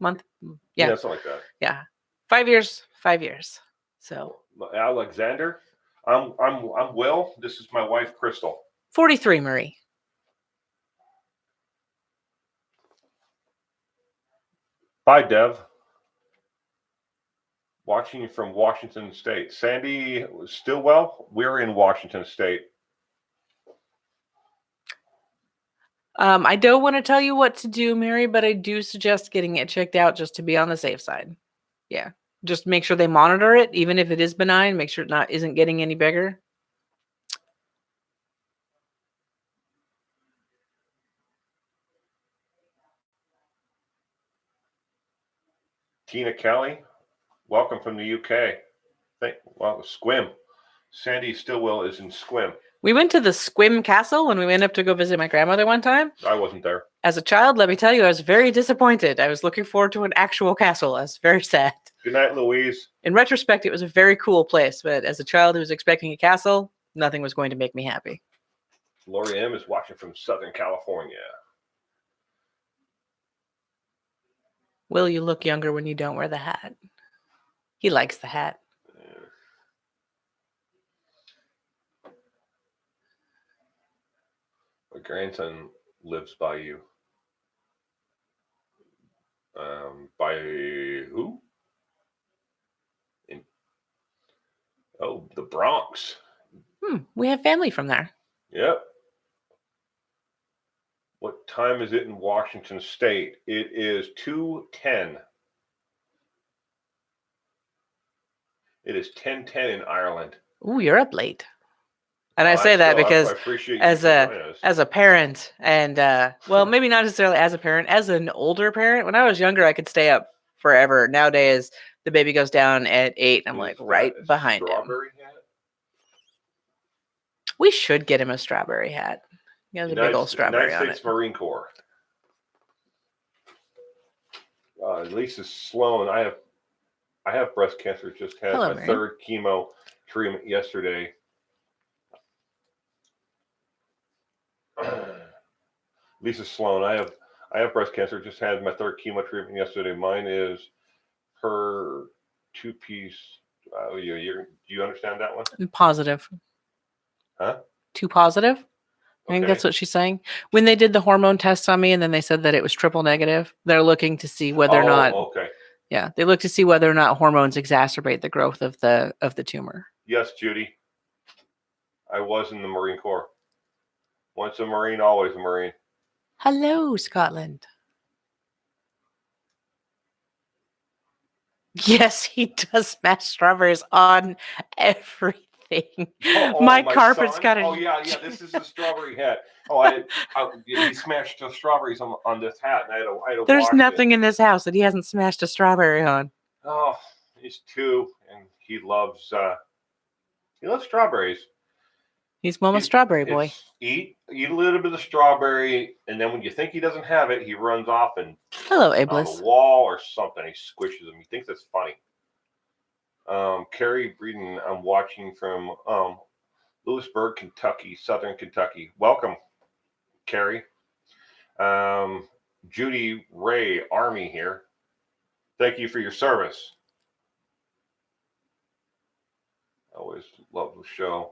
Yeah, something like that. yeah. 5 years, 5 years. So Alexander, I'm Will. This is my wife, Crystal. 43, Marie. Bye, Dev. Watching you from Washington State. Sandy Stillwell, we're in Washington State. I don't want to tell you what to do, Mary, but I do suggest getting it checked out just to be on the safe side. Yeah. Just make sure they monitor it, even if it is benign. Make sure it isn't getting any bigger. Tina Kelly, welcome from the UK. Squim. Sandy Stillwell is in Squim. We went to the Squim Castle when we went up to go visit my grandmother one time. I wasn't there. As a child, let me tell you, I was very disappointed. I was looking forward to an actual castle. I was very sad. Good night, Louise. In retrospect, it was a very cool place, but as a child who was expecting a castle, nothing was going to make me happy. Lori M is watching from Southern California. Will, you look younger when you don't wear the hat. He likes the hat. My grandson lives by you. By who? The Bronx. We have family from there. Yep. What time is it in Washington State? It is 2:10. It is 10:10 in Ireland. Ooh, you're up late. And I say that because as a parent and well, maybe not necessarily as a parent, as an older parent, when I was younger, I could stay up forever. Nowadays, the baby goes down at 8 and I'm like right behind him. Hat? We should get him a strawberry hat. He has a big old strawberry United States Marine Corps. Lisa Sloan, I have breast cancer. Just had my third chemo treatment yesterday. Lisa Sloan, I have breast cancer. Just had my third chemo treatment yesterday. Mine is her 2-piece. Do you understand that one? Positive. Huh? Too positive. I think that's what she's saying. When they did the hormone tests on me, and then they said that it was triple negative, they're looking to see whether or not. Okay. Yeah, they look to see whether or not hormones exacerbate the growth of the tumor. Yes, Judy. I was in the Marine Corps. Once a Marine, always a Marine. Hello, Scotland. Yes, he does smash strawberries on everything. My carpet's son? got Oh yeah, this is a strawberry hat. He smashed the strawberries on this hat, and I had to There's wash nothing in this house that he hasn't smashed a strawberry on. Oh, he's 2, and he loves strawberries. He's Mama's strawberry boy. Eat a little bit of strawberry, and then when you think he doesn't have it, he runs off and hello, on Iblis. the wall or something. He squishes them. He thinks that's funny. Carrie Breeden, I'm watching from Lewisburg, Kentucky, Southern Kentucky. Welcome, Carrie. Judy Ray, Army here. Thank you for your service. I always love the show.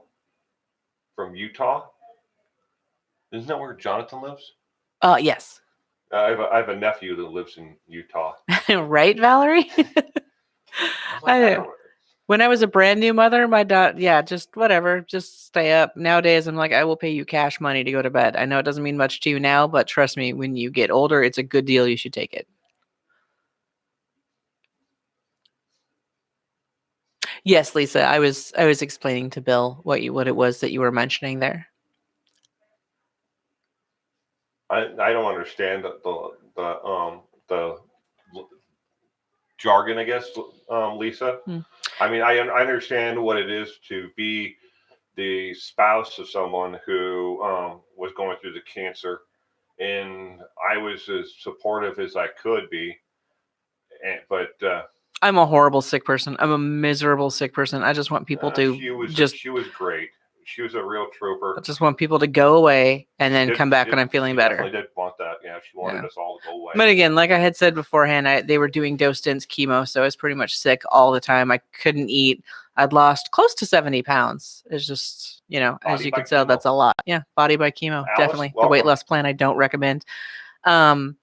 From Utah? Isn't that where Jonathan lives? Yes. I have a nephew that lives in Utah. Right, Valerie? When I was a brand new mother, my dad, just whatever, just stay up. Nowadays, I'm like, I will pay you cash money to go to bed. I know it doesn't mean much to you now, but trust me, when you get older, it's a good deal. You should take it. Yes, Lisa, I was explaining to Bill what it was that you were mentioning there. I don't understand the jargon, I guess, Lisa. I mean, I understand what it is to be the spouse of someone who was going through the cancer, and I was as supportive as I could be. But I'm a horrible sick person. I'm a miserable sick person. I just want people to she was great. She was a real trooper. I just want people to go away and then come back when I'm feeling better. Definitely did want that. Yeah, she wanted us all to go away. But again, like I had said beforehand, they were doing dose dense chemo, so I was pretty much sick all the time. I couldn't eat. I'd lost close to 70 pounds. It's just, as you can tell, that's a lot. Yeah, body by chemo, Alice, definitely. welcome. The weight loss plan I don't recommend. And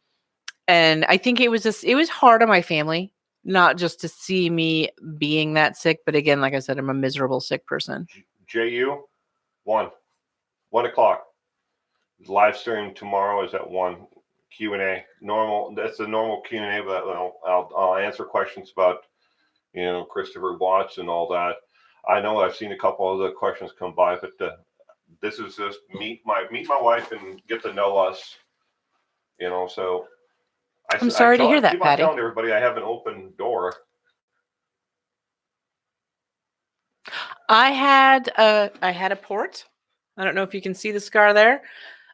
I think it was hard on my family, not just to see me being that sick, but again, like I said, I'm a miserable sick person. JU, 1 o'clock. Live stream tomorrow is at 1. Q&A. Normal. That's a normal Q&A, but I'll answer questions about, Christopher Watts and all that. I know I've seen a couple of the questions come by, but this is just meet my wife and get to know us. So I'm sorry to hear that, keep Patty. on telling everybody I have an open door. I had a port. I don't know if you can see the scar there.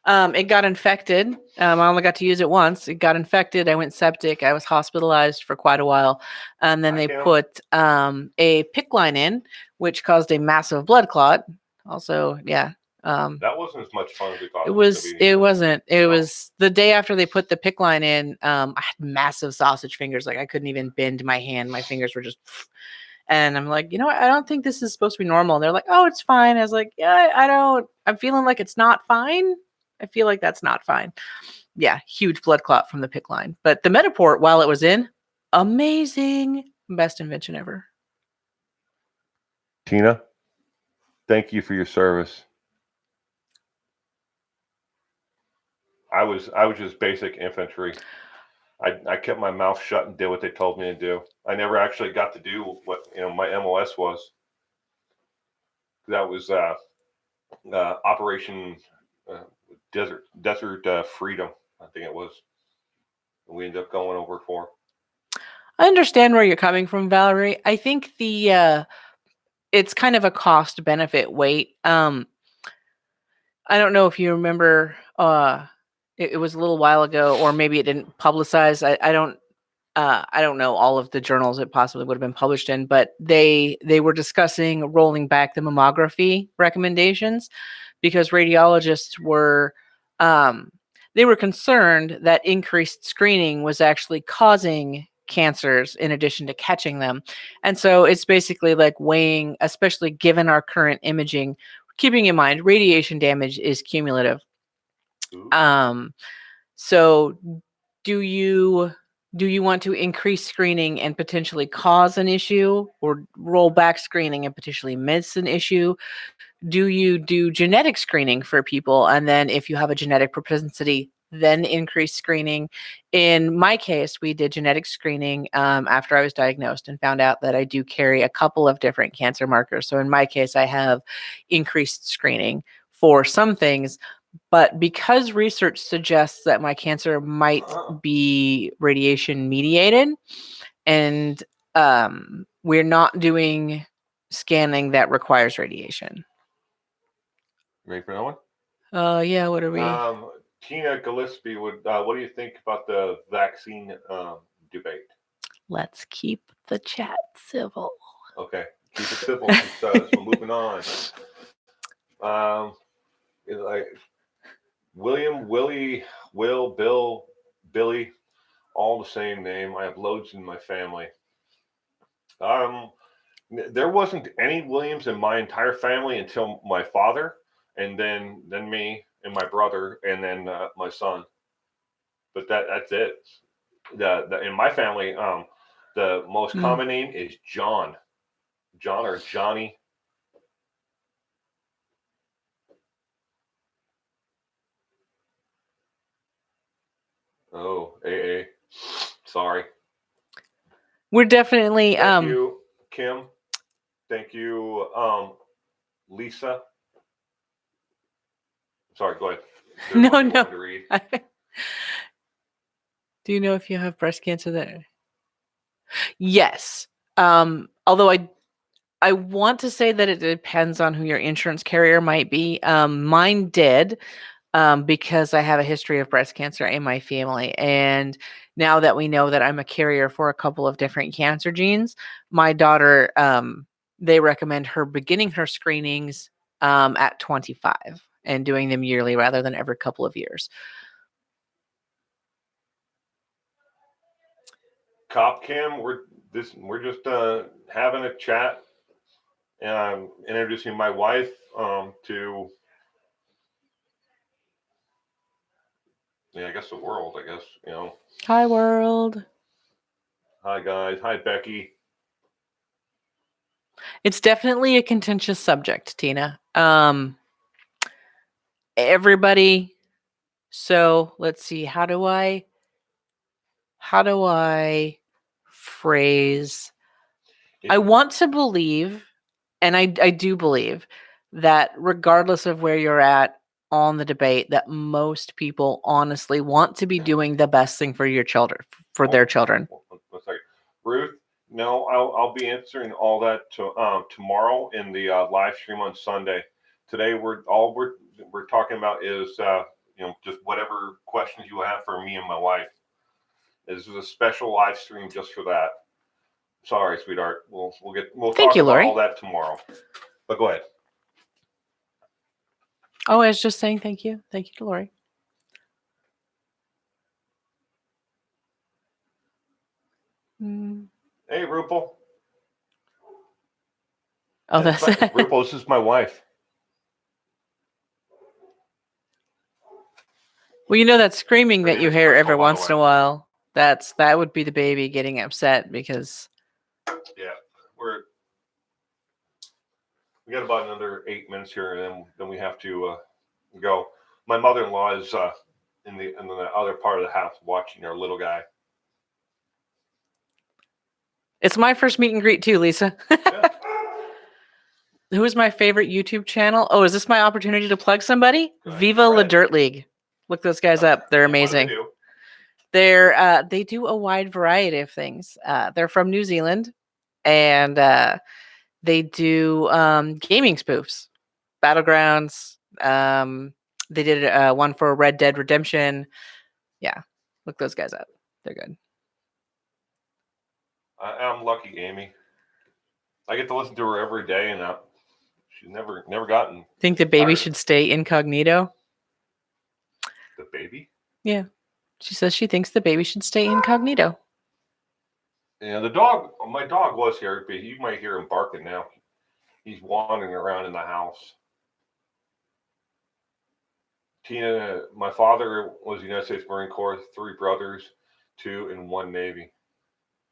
It got infected. I only got to use it once. It got infected. I went septic. I was hospitalized for quite a while. And then they put a PICC line in, which caused a massive blood clot. Also, yeah. That wasn't as much fun as we thought it was. It wasn't. It was the day after they put the PICC line in. I had massive sausage fingers. Like I couldn't even bend my hand. My fingers were just... And I'm like, I don't think this is supposed to be normal. And they're like, oh, it's fine. I was like, yeah, I'm feeling like it's not fine. I feel like that's not fine. Yeah, huge blood clot from the PICC line. But the Metaport, while it was in, amazing. Best invention ever. Tina, thank you for your service. I was just basic infantry. I kept my mouth shut and did what they told me to do. I never actually got to do what my MOS was. That was Operation Desert Freedom, I think it was. We ended up going over for. I understand where you're coming from, Valerie. I think it's kind of a cost benefit weight. I don't know if you remember. It was a little while ago, or maybe it didn't publicize. I don't know all of the journals it possibly would have been published in, but they were discussing rolling back the mammography recommendations because radiologists were they were concerned that increased screening was actually causing cancers in addition to catching them. And so it's basically like weighing, especially given our current imaging, keeping in mind radiation damage is cumulative. So do you want to increase screening and potentially cause an issue, or roll back screening and potentially miss an issue? Do you do genetic screening for people, and then if you have a genetic propensity, then increase screening? In my case, we did genetic screening after I was diagnosed and found out that I do carry a couple of different cancer markers. So in my case, I have increased screening for some things. But because research suggests that my cancer might be radiation mediated, and we're not doing scanning that requires radiation. Ready for that one? Yeah, what are we? Tina Gillespie would. What do you think about the vaccine debate? Let's keep the chat civil. Okay, keep it civil. So moving on. William, Willie, Will, Bill, Billy, all the same name. I have loads in my family. There wasn't any Williams in my entire family until my father, and then me and my brother, and then my son. But that's it. In my family, the most common name is John or Johnny. Oh, AA. Sorry. We're definitely Thank you, Kim. Thank you, Lisa. Sorry, go ahead. No. Do you know if you have breast cancer there? Yes. Although I want to say that it depends on who your insurance carrier might be. Mine did, because I have a history of breast cancer in my family. And now that we know that I'm a carrier for a couple of different cancer genes, my daughter, they recommend her beginning her screenings at 25 and doing them yearly rather than every couple of years. Cop Cam, we're just having a chat, and I'm introducing my wife to, yeah, I guess the world. I guess, you know. Hi, world. Hi guys. Hi Becky. It's definitely a contentious subject, Tina. Everybody. So let's see. How do I phrase? I want to believe, and I do believe that regardless of where you're at on the debate, that most people honestly want to be doing the best thing for your children, for their children. Let's say, Ruth. No, I'll be answering all that tomorrow in the live stream on Sunday. Today we're talking about is just whatever questions you have for me and my wife. This is a special live stream just for that. Sorry, sweetheart. We'll Thank talk you, about Lori. all that tomorrow. But go ahead. Oh, I was just saying thank you. Thank you to Lori. Hey, Rupal. Oh, that's Rupal. This is my wife. Well, you know that screaming that you hear every once in a while. That would be the baby getting upset because. Yeah, we got about another 8 minutes here, and then we have to go. My mother-in-law is in the other part of the house watching our little guy. It's my first meet and greet too, Lisa. Yeah. Who is my favorite YouTube channel? Oh, is this my opportunity to plug somebody? Viva La Dirt League. Look those guys up. They're amazing. They do a wide variety of things. They're from New Zealand, and they do gaming spoofs, Battlegrounds. They did one for Red Dead Redemption. Yeah, look those guys up. They're good. I'm lucky, Amy. I get to listen to her every day, and she's never gotten. Think the baby should stay incognito? The baby? Yeah. She says she thinks the baby should stay incognito. Yeah, my dog was here, but you might hear him barking now. He's wandering around in the house. Tina, my father was United States Marine Corps, 3 brothers, 2 in 1 Navy.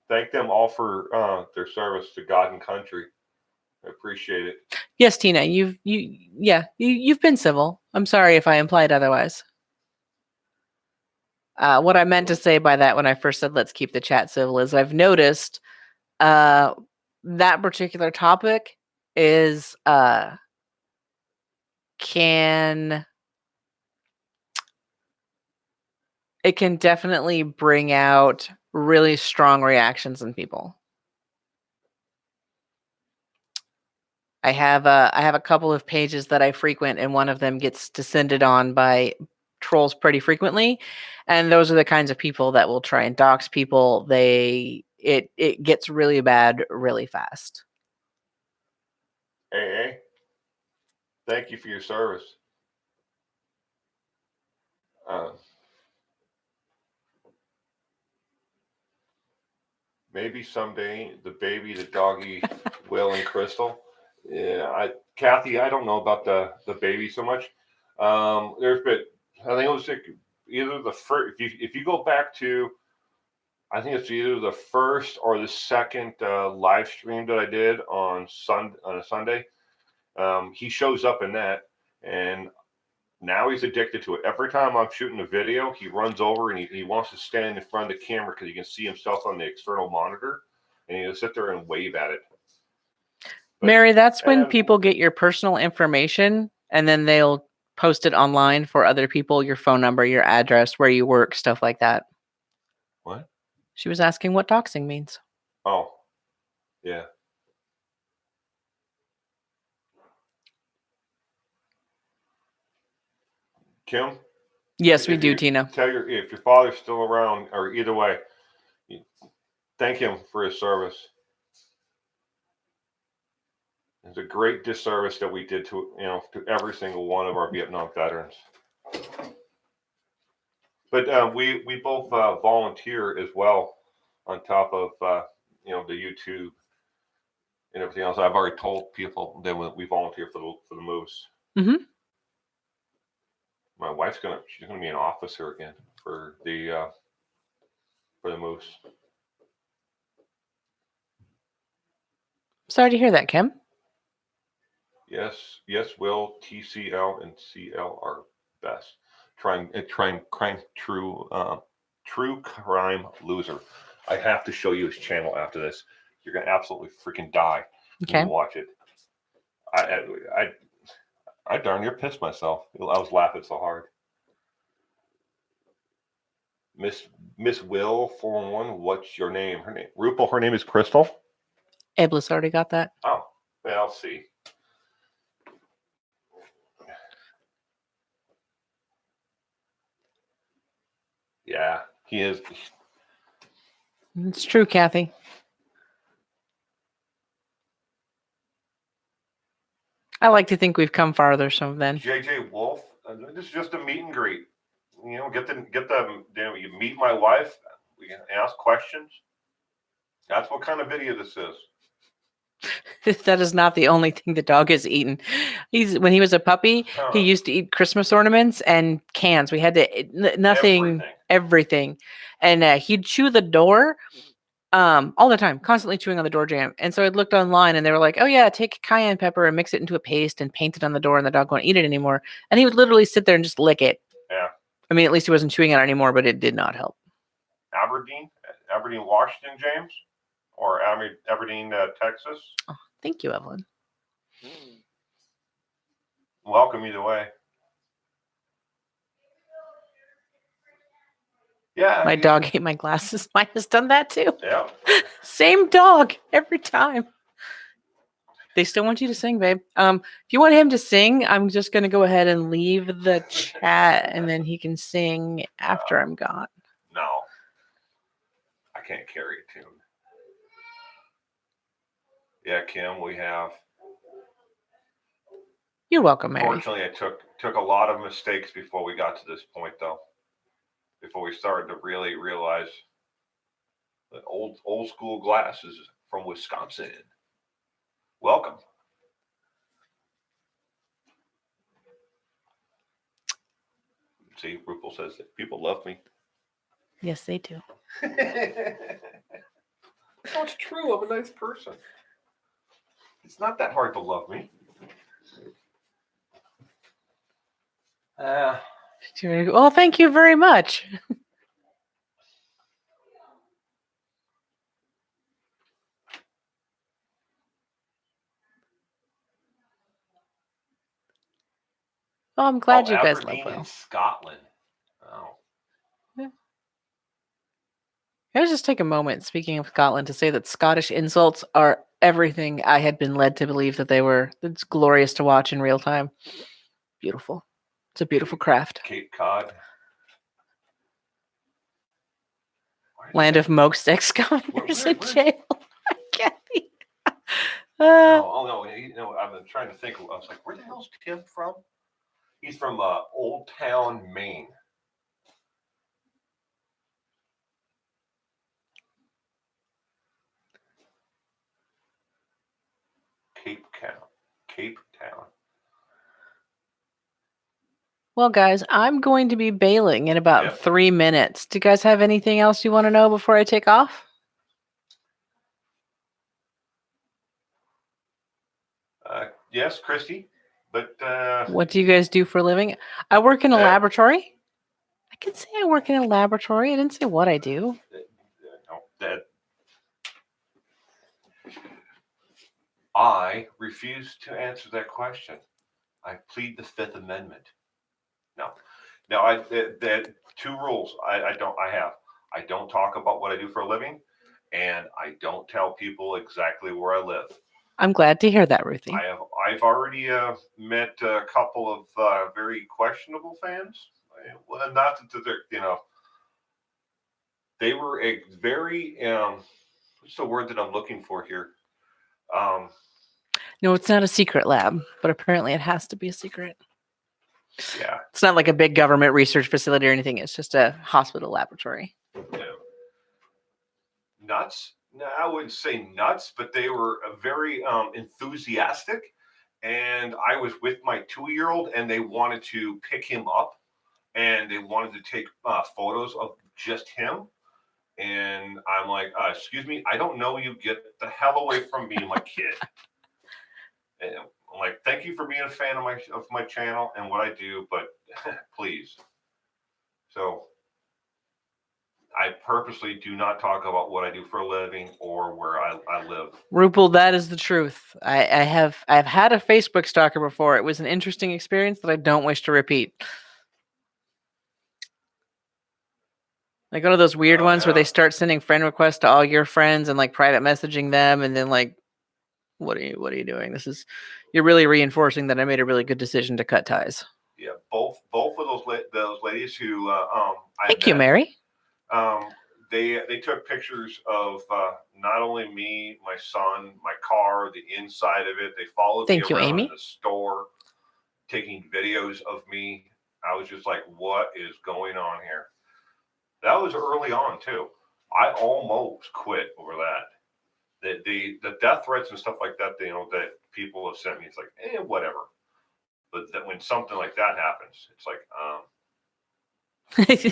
Thank them all for their service to God and country. I appreciate it. Yes, Tina, you've been civil. I'm sorry if I implied otherwise. What I meant to say by that when I first said let's keep the chat civil is I've noticed that particular topic is can definitely bring out really strong reactions in people. I have a couple of pages that I frequent, and one of them gets descended on by trolls pretty frequently, and those are the kinds of people that will try and dox people. It gets really bad really fast. Hey, thank you for your service. Maybe someday the baby, the doggy, Will and Crystal. Yeah, Kathy, I don't know about the baby so much. There's been, I think it was either the first. If you go back to, I think it's either the first or the second live stream that I did on a Sunday. He shows up in that, and now he's addicted to it. Every time I'm shooting a video, he runs over and he wants to stand in front of the camera because he can see himself on the external monitor, and he'll sit there and wave at it. But, Mary, that's when people get your personal information and then they'll post it online for other people, your phone number, your address, where you work, stuff like that. What? She was asking what doxing means. Oh, yeah. Kim, Yes, we if do, you Tina. if your father's still around, or either way, thank him for his service. It's a great disservice that we did to to every single one of our Vietnam veterans. But we both volunteer as well, on top of the YouTube and everything else. I've already told people that we volunteer for the moose. Mm-hmm. My wife's she's gonna be an officer again for the moose. Sorry to hear that, Kim. Yes, Will, TCL and CL are best. Crime true crime loser. I have to show you his channel after this. You're gonna absolutely freaking die when Okay. you watch it. I darn near pissed myself. I was laughing so hard. Miss Will 411, what's your name? Her name Rupal. Her name is Crystal. Iblis already got that. Oh, well, I'll see. Yeah, he is. It's true, Kathy. I like to think we've come farther some then. JJ Wolf. This is just a meet and greet. You meet my wife. We can ask questions. That's what kind of video this is. That is not the only thing the dog has eaten. When he was a puppy, he used to eat Christmas ornaments and cans. We had to everything. And he'd chew the door all the time, constantly chewing on the door jamb. And so I looked online and they were like, oh yeah, take cayenne pepper and mix it into a paste and paint it on the door and the dog won't eat it anymore. And he would literally sit there and just lick it. Yeah. I mean, at least he wasn't chewing it anymore, but it did not help. Aberdeen, Washington, James, or Aberdeen, Texas. Oh, thank you, Evelyn. Welcome either way. Yeah. My dog ate my glasses. Mine has done that too. Yeah. Same dog every time. They still want you to sing, babe. If you want him to sing, I'm just going to go ahead and leave the chat and then he can sing after I'm gone. No. I can't carry a tune. Yeah, Kim, we have. You're welcome, Mary. Fortunately, I took a lot of mistakes before we got to this point, though. Before we started to really realize that old school glasses from Wisconsin. Welcome. See, Rupal says that people love me. Yes, they do. No, it's true. I'm a nice person. It's not that hard to love me. Well, thank you very much. Oh, I'm glad you guys love Will. Scotland. Oh. Yeah. I was just take a moment, speaking of Scotland, to say that Scottish insults are everything I had been led to believe that they were. It's glorious to watch in real time. Beautiful. It's a beautiful craft. Cape Cod. Land of most ex-governors in jail. Kathy. No, I've been trying to think. I was like, where the hell's Tim from? He's from Old Town, Maine. Cape Town. Well, guys, I'm going to be bailing in about 3 minutes. Do you guys have anything else you want to know before I take off? Yes, Christy. But what do you guys do for a living? I work in a laboratory. I can say I work in a laboratory. I didn't say what I do. I refuse to answer that question. I plead the Fifth Amendment. No. That 2 rules I have. I don't talk about what I do for a living, and I don't tell people exactly where I live. I'm glad to hear that, Ruthie. I've already met a couple of very questionable fans. Well, not that they're, they were a very what's the word that I'm looking for here? No, it's not a secret lab, but apparently it has to be a secret. Yeah. It's not like a big government research facility or anything. It's just a hospital laboratory. Nuts. No, I wouldn't say nuts, but they were very enthusiastic. And I was with my 2-year-old, and they wanted to pick him up, and they wanted to take photos of just him. And I'm like, excuse me, I don't know you. Get the hell away from me, my kid. And I'm like, thank you for being a fan of my channel and what I do, but please. So I purposely do not talk about what I do for a living or where I live. Rupel, that is the truth. I've had a Facebook stalker before. It was an interesting experience that I don't wish to repeat. Like one of those weird ones where they start sending friend requests to all your friends and like private messaging them, and then like, what are you doing? You're really reinforcing that I made a really good decision to cut ties. Yeah, both of those ladies who Thank you, Mary. They took pictures of not only me, my son, my car, the inside of it. They followed me around in the store, taking videos of me. I was just like, what is going on here? That was early on too. I almost quit over that. The death threats and stuff like that, that people have sent me, it's like, whatever. But when something like that happens, it's like,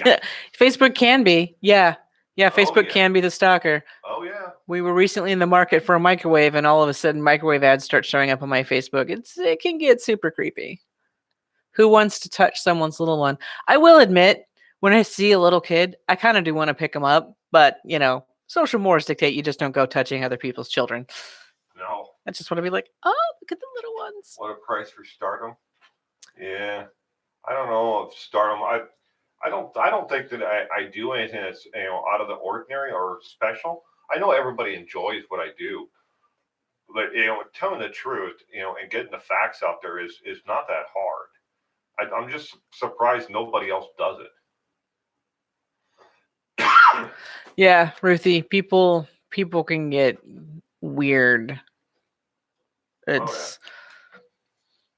yeah. Facebook can be, yeah. Facebook can be the stalker. Oh yeah. We were recently in the market for a microwave, and all of a sudden, microwave ads start showing up on my Facebook. It can get super creepy. Who wants to touch someone's little one? I will admit, when I see a little kid, I kind of do want to pick them up, but social mores dictate you just don't go touching other people's children. No. I just want to be like, oh, look at the little ones. What a price for stardom. Yeah. I don't know if stardom. I don't think that I do anything that's out of the ordinary or special. I know everybody enjoys what I do, but telling the truth, and getting the facts out there is not that hard. I'm just surprised nobody else does it. Yeah, Ruthie, people can get weird. It's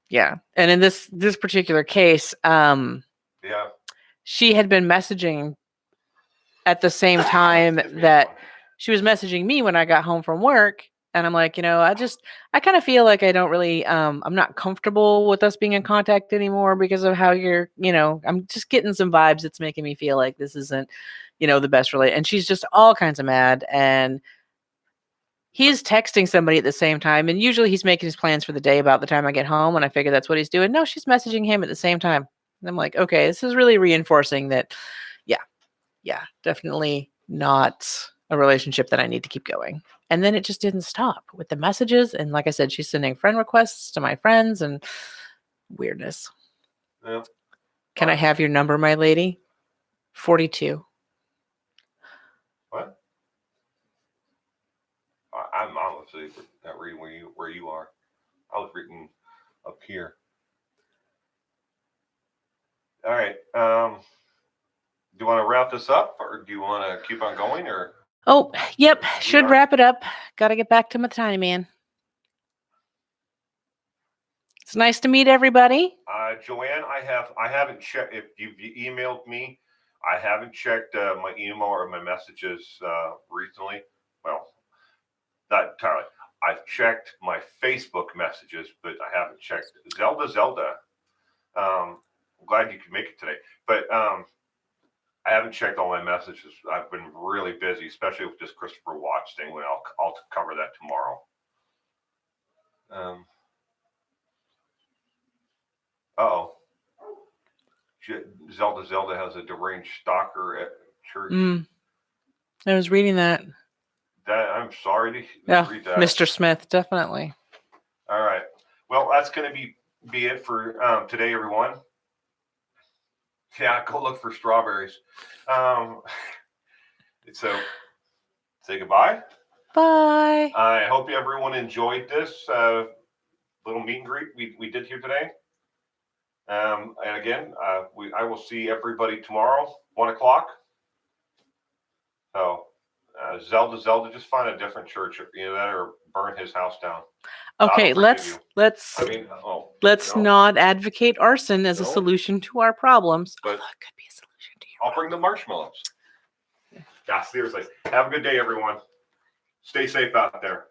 yeah. And in this particular case, she had been messaging at the same time that she was messaging me when I got home from work. And I'm like, I kind of feel like I don't really, I'm not comfortable with us being in contact anymore because of how you're, I'm just getting some vibes. It's making me feel like this isn't, the best relate. And she's just all kinds of mad. And he's texting somebody at the same time. And usually he's making his plans for the day about the time I get home. And I figure that's what he's doing. No, she's messaging him at the same time. And I'm like, okay, this is really reinforcing that. Yeah, definitely not a relationship that I need to keep going. And then it just didn't stop with the messages. And like I said, she's sending friend requests to my friends and weirdness. Yeah. Can I have your number, my lady? 42. What? I'm honestly not reading where you are. I was reading up here. All right. Do you want to wrap this up, or do you want to keep on going, or? Oh, yep. Should wrap it up. Got to get back to my tiny man. It's nice to meet everybody. Joanne, I haven't checked if you've emailed me. I haven't checked my email or my messages recently. Well, not entirely. I've checked my Facebook messages, but I haven't checked Zelda. I'm glad you could make it today, but I haven't checked all my messages. I've been really busy, especially with this Christopher Watts thing. I'll cover that tomorrow. Zelda has a deranged stalker at church. I was reading that. I'm sorry to read that. Mr. Smith, definitely. All right. Well, that's going to be it for today, everyone. Yeah, go look for strawberries. So say goodbye. Bye. I hope everyone enjoyed this little meet and greet we did here today. And again, I will see everybody tomorrow, 1 o'clock. So, Zelda, just find a different church, that, or burn his house down. Okay, forgive let's no. not advocate arson as a No. solution to our problems. But Although it could be a solution to your I'll bring the marshmallows. Yeah, seriously. Have a good day, everyone. Stay safe out there.